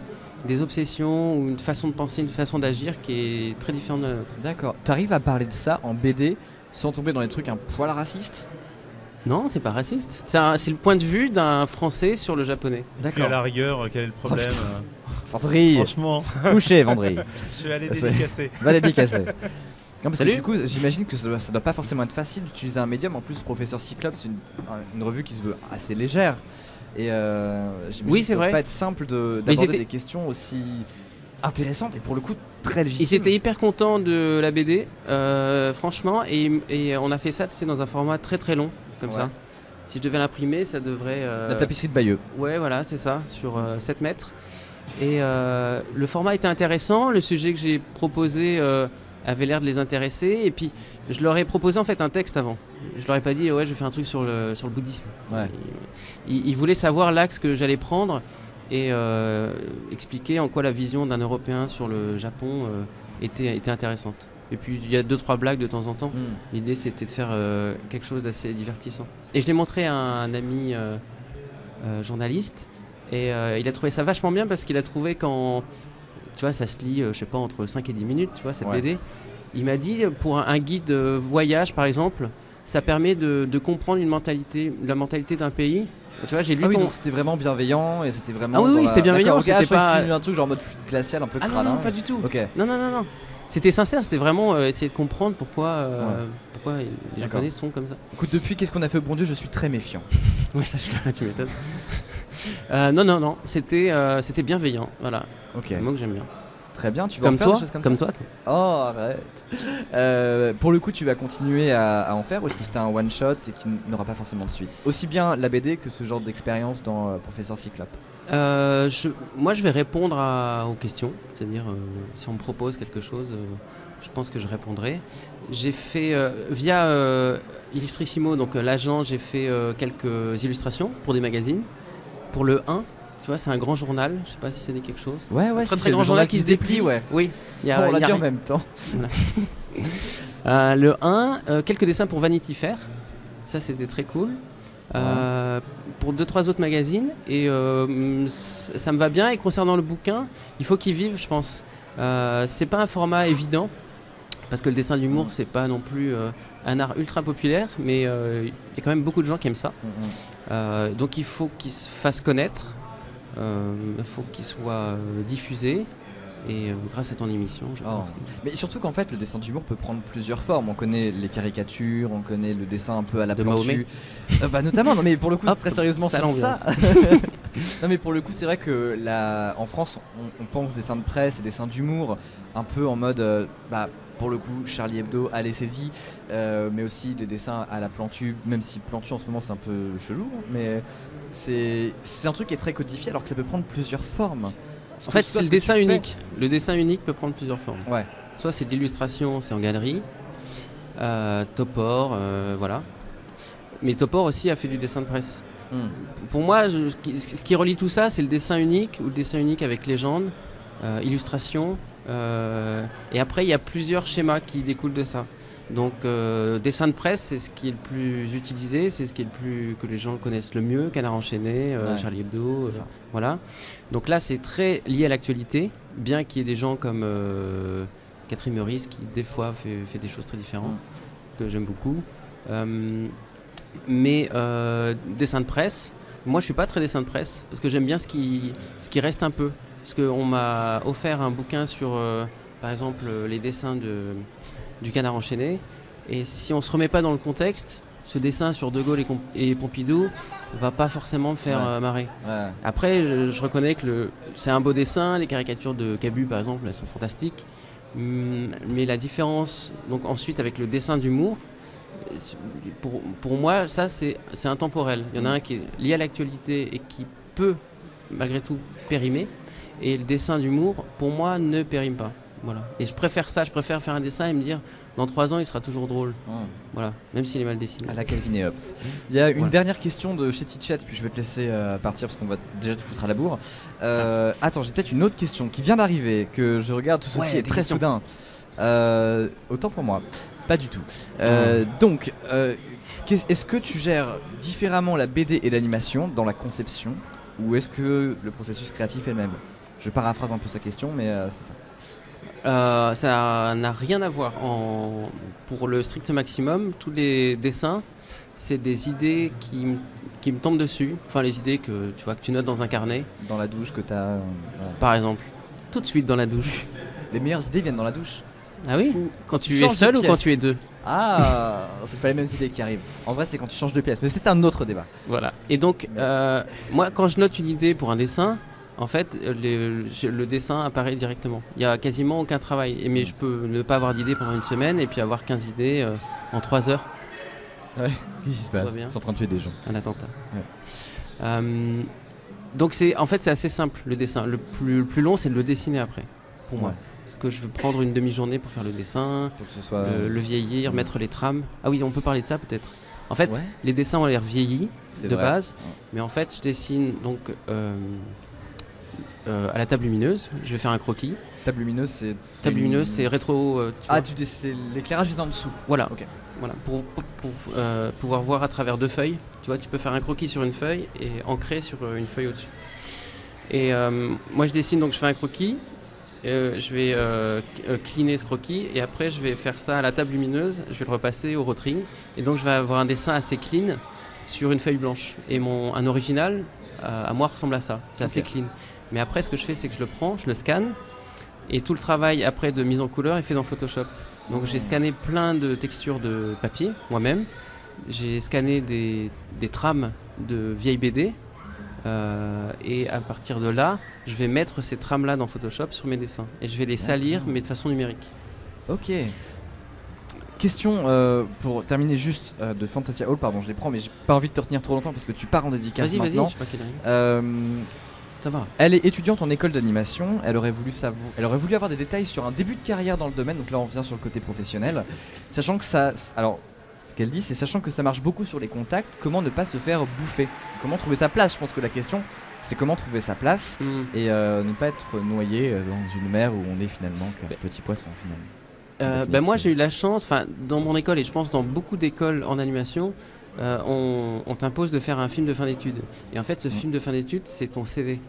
obsessions ou une façon de penser, une façon d'agir qui est très différente de la nôtre. D'accord. T'arrives à parler de ça en BD sans tomber dans les trucs un poil racistes? Non, c'est pas raciste. C'est le point de vue d'un Français sur le japonais. Puis à la rigueur, quel est le problème? Vendry, Franchement, couché Vendry. je vais aller C'est- dédicacer. Va dédicacer. Non, parce que Salut. du coup, j'imagine que ça doit pas forcément être facile d'utiliser un médium. En plus, Professeur Cyclope, c'est une revue qui se veut assez légère. Et j'imagine Oui, que c'est ça doit vrai. pas être simple Mais d'aborder c'était- des questions aussi intéressantes et pour le coup très légitimes. Ils étaient hyper contents de la BD, franchement, et on a fait ça, tu sais, dans un format très très long, comme Ouais. ça. Si je devais l'imprimer, ça devrait... La tapisserie de Bayeux. Ouais, voilà, c'est ça, sur 7 mètres. Et le format était intéressant, le sujet que j'ai proposé avait l'air de les intéresser, et puis je leur ai proposé en fait un texte avant. Je leur ai pas dit, ouais, je vais faire un truc sur le bouddhisme. Ouais. Ils voulaient savoir l'axe que j'allais prendre et expliquer en quoi la vision d'un Européen sur le Japon était intéressante. Et puis il y a 2-3 blagues de temps en temps. L'idée c'était de faire quelque chose d'assez divertissant. Et je l'ai montré à un ami journaliste et il a trouvé ça vachement bien parce qu'il a trouvé quand, tu vois, ça se lit, je sais pas, entre 5 et 10 minutes, tu vois, cette Ouais. BD. Il m'a dit, pour un guide voyage par exemple, ça permet de comprendre la mentalité d'un pays. Tu vois, j'ai lu Ah oui, ton... donc c'était vraiment bienveillant et c'était vraiment. Ah oui, dans oui, la- c'était bienveillant, D'accord, ok, c'était je croyais que pas- c'était un truc genre en mode fluide glacial, un peu Ah non, crâne. non, pas du tout. Ok. Non. C'était sincère, c'était vraiment essayer de comprendre pourquoi les D'accord. Japonais sont comme ça. Écoute, depuis qu'est-ce qu'on a fait au bon Dieu, je suis très méfiant. Ouais, ça, tu m'étonnes. Non, c'était bienveillant, voilà. Ok. C'est un mot que j'aime bien. Très bien, tu vas en faire des choses comme ça. toi. Oh, arrête. Pour le coup, tu vas continuer à en faire ou est-ce que c'était un one shot et qui n'aura pas forcément de suite? Aussi bien la BD que ce genre d'expérience dans Professeur Cyclope. Moi, je vais répondre aux questions, c'est-à-dire si on me propose quelque chose, je pense que je répondrai. J'ai fait via Illustrissimo, donc l'agent, j'ai fait quelques illustrations pour des magazines. Pour le 1, tu vois, c'est un grand journal, je sais pas si ça dit quelque chose. Ouais, Très si très c'est grand le journal qui se déplie. ouais. Oui, il y Bon, on l'a il y a dit en rien. même temps. Le 1, quelques dessins pour Vanity Fair, ça c'était très cool. Pour 2-3 autres magazines et ça me va bien. Et concernant le bouquin, il faut qu'il vive, je pense. C'est pas un format évident parce que le dessin d'humour c'est pas non plus un art ultra populaire, mais il y a quand même beaucoup de gens qui aiment ça. Donc il faut qu'il se fasse connaître, il faut qu'il soit diffusé. Et grâce à ton émission, je pense que... Mais surtout qu'en fait, le dessin d'humour peut prendre plusieurs formes. On connaît les caricatures, on connaît le dessin un peu à la De plantu. Bah notamment, non mais pour le coup, Hop, très sérieusement, ça c'est l'ambiance. ça. Non mais pour le coup, c'est vrai que en France, on pense dessin de presse et dessin d'humour un peu en mode, pour le coup, Charlie Hebdo, allez saisie, mais aussi des dessins à la plantu, même si plantu en ce moment c'est un peu chelou, mais c'est un truc qui est très codifié alors que ça peut prendre plusieurs formes. En fait, Toi, c'est ce le que dessin tu fais- unique. Le dessin unique peut prendre plusieurs formes. Ouais. Soit c'est de l'illustration, c'est en galerie. Topor, voilà. Mais Topor aussi a fait du dessin de presse. Pour moi, ce qui relie tout ça, c'est le dessin unique ou le dessin unique avec légende, illustration. Et après, il y a plusieurs schémas qui découlent de ça. Donc, dessin de presse, c'est ce qui est le plus utilisé, c'est ce qui est que les gens connaissent le mieux. Canard enchaîné, Charlie Hebdo, voilà. Donc là, c'est très lié à l'actualité, bien qu'il y ait des gens comme Catherine Meurice qui, des fois, fait des choses très différentes, que j'aime beaucoup. Mais dessin de presse, moi, je suis pas très dessin de presse, parce que j'aime bien ce qui reste un peu. Parce qu'on m'a offert un bouquin sur, par exemple, les dessins du Canard enchaîné. Et si on se remet pas dans le contexte, ce dessin sur De Gaulle et Pompidou va pas forcément me faire marrer. Ouais. Après, je reconnais que c'est un beau dessin. Les caricatures de Cabu, par exemple, elles sont fantastiques. Mais la différence, donc ensuite, avec le dessin d'humour, pour moi, ça, c'est intemporel. Il y en a un qui est lié à l'actualité et qui peut, malgré tout, périmer. Et le dessin d'humour, pour moi, ne périme pas. Voilà. Et je préfère ça, je préfère faire un dessin et me dire dans 3 ans il sera toujours drôle. Voilà, même s'il est mal dessiné. À la Calvin et Hobbes. Il y a une dernière question de chez Tichet, puis je vais te laisser partir parce qu'on va déjà te foutre à la bourre. Attends, j'ai peut-être une autre question qui vient d'arriver, que je regarde, tout ceci est très soudain. Autant pour moi, pas du tout. Donc, est-ce que tu gères différemment la BD et l'animation dans la conception, ou est-ce que le processus créatif est le même? Je paraphrase un peu sa question, mais c'est ça. Ça n'a rien à voir. Pour le strict maximum, tous les dessins, c'est des idées qui me tombent dessus. Enfin, les idées que tu notes dans un carnet. Dans la douche que tu as... Par exemple. Tout de suite dans la douche. Les meilleures idées viennent dans la douche. Ah oui? Quand tu es seul ou quand tu es deux? Ah, c'est pas les mêmes idées qui arrivent. En vrai, c'est quand tu changes de pièce. Mais c'est un autre débat. Voilà. Et donc, moi, quand je note une idée pour un dessin, en fait, le dessin apparaît directement. Il n'y a quasiment aucun travail. Mais je peux ne pas avoir d'idées pendant une semaine et puis avoir 15 idées en 3 heures. Ouais, qu'est-ce qui se passe? Ils sont en train de tuer des gens. Un attentat. Ouais. Donc, c'est assez simple, le dessin. Le plus long, c'est de le dessiner après, pour moi. Parce que je veux prendre une demi-journée pour faire le dessin, pour que ce soit le vieillir, mettre les trames. Ah oui, on peut parler de ça peut-être. En fait, les dessins ont l'air vieillis de base. Mais en fait, je dessine donc... à la table lumineuse, je vais faire un croquis. Table lumineuse, c'est rétro. C'est l'éclairage est en dessous. Voilà. Okay. Voilà. Pour pouvoir voir à travers 2 feuilles. Tu vois, tu peux faire un croquis sur une feuille et ancrer sur une feuille au-dessus. Et moi, je dessine, donc je fais un croquis. Je vais cleaner ce croquis et après, je vais faire ça à la table lumineuse. Je vais le repasser au rotring et donc je vais avoir un dessin assez clean sur une feuille blanche. Et un original, à moi, ressemble à ça. C'est assez clean. Mais après, ce que je fais, c'est que je le prends, je le scanne, et tout le travail après de mise en couleur est fait dans Photoshop. Donc j'ai scanné plein de textures de papier, moi-même. J'ai scanné des trames de vieilles BD, et à partir de là, je vais mettre ces trames-là dans Photoshop sur mes dessins. Et je vais les salir, mais de façon numérique. Ok. Question pour terminer juste de Fantasia Hall, pardon, je les prends, mais j'ai pas envie de te retenir trop longtemps parce que tu pars en dédicace maintenant. Vas-y, je sais pas quelle Ça va. Elle est étudiante en école d'animation. Elle aurait voulu avoir des détails sur un début de carrière dans le domaine. Donc là, on revient sur le côté professionnel. Sachant que ça... Alors, ce qu'elle dit, c'est sachant que ça marche beaucoup sur les contacts, comment ne pas se faire bouffer? Comment trouver sa place? Je pense que la question, c'est comment trouver sa place et ne pas être noyé dans une mer où on est finalement qu'un petit poisson, finalement. Moi, j'ai eu la chance, dans mon école et je pense dans beaucoup d'écoles en animation, on t'impose de faire un film de fin d'études. Et en fait, ce film de fin d'études, c'est ton CV.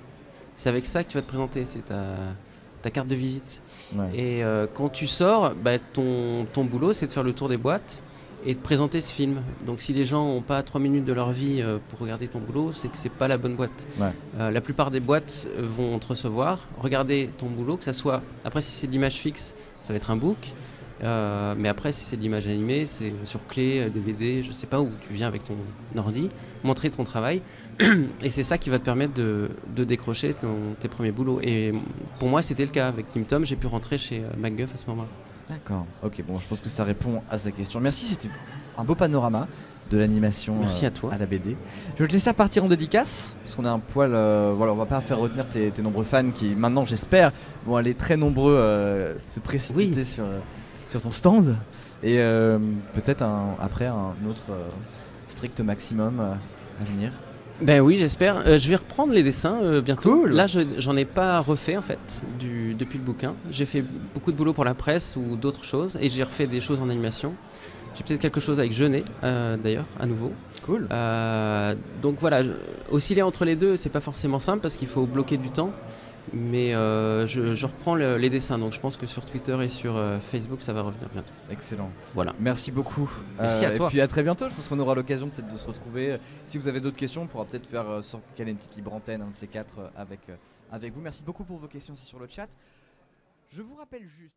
C'est avec ça que tu vas te présenter, c'est ta carte de visite. Ouais. Et quand tu sors, ton boulot, c'est de faire le tour des boîtes et de présenter ce film. Donc si les gens n'ont pas 3 minutes de leur vie pour regarder ton boulot, c'est que c'est pas la bonne boîte. Ouais. La plupart des boîtes vont te recevoir, regarder ton boulot, que ça soit... Après, si c'est de l'image fixe, ça va être un book. Mais après, si c'est de l'image animée, c'est sur clé, DVD, je sais pas, où tu viens avec ton ordi, montrer ton travail. Et c'est ça qui va te permettre de décrocher tes premiers boulots. Et pour moi, c'était le cas. Avec Tim Tom, j'ai pu rentrer chez MacGuff à ce moment-là. D'accord, ok, bon, je pense que ça répond à sa question. Merci, c'était un beau panorama de l'animation. Merci à toi. À la BD. Je vais te laisser partir en dédicace, parce qu'on est un poil... voilà, on va pas faire retenir tes nombreux fans qui, maintenant, j'espère, vont aller très nombreux se précipiter sur ton stand. Et peut-être après un autre strict maximum à venir. Ben oui, j'espère. Je vais reprendre les dessins bientôt. Cool. Là, j'en ai pas refait en fait depuis le bouquin. J'ai fait beaucoup de boulot pour la presse ou d'autres choses et j'ai refait des choses en animation. J'ai peut-être quelque chose avec Jeunet d'ailleurs, à nouveau. Cool. Donc voilà, osciller entre les deux, c'est pas forcément simple parce qu'il faut bloquer du temps. Mais je reprends les dessins, donc je pense que sur Twitter et sur Facebook, ça va revenir bientôt. Excellent. Voilà. Merci beaucoup. Merci à toi. Et puis à très bientôt. Je pense qu'on aura l'occasion peut-être de se retrouver. Si vous avez d'autres questions, on pourra peut-être faire caler une petite libre antenne, un de ces quatre, avec vous. Merci beaucoup pour vos questions aussi sur le chat. Je vous rappelle juste.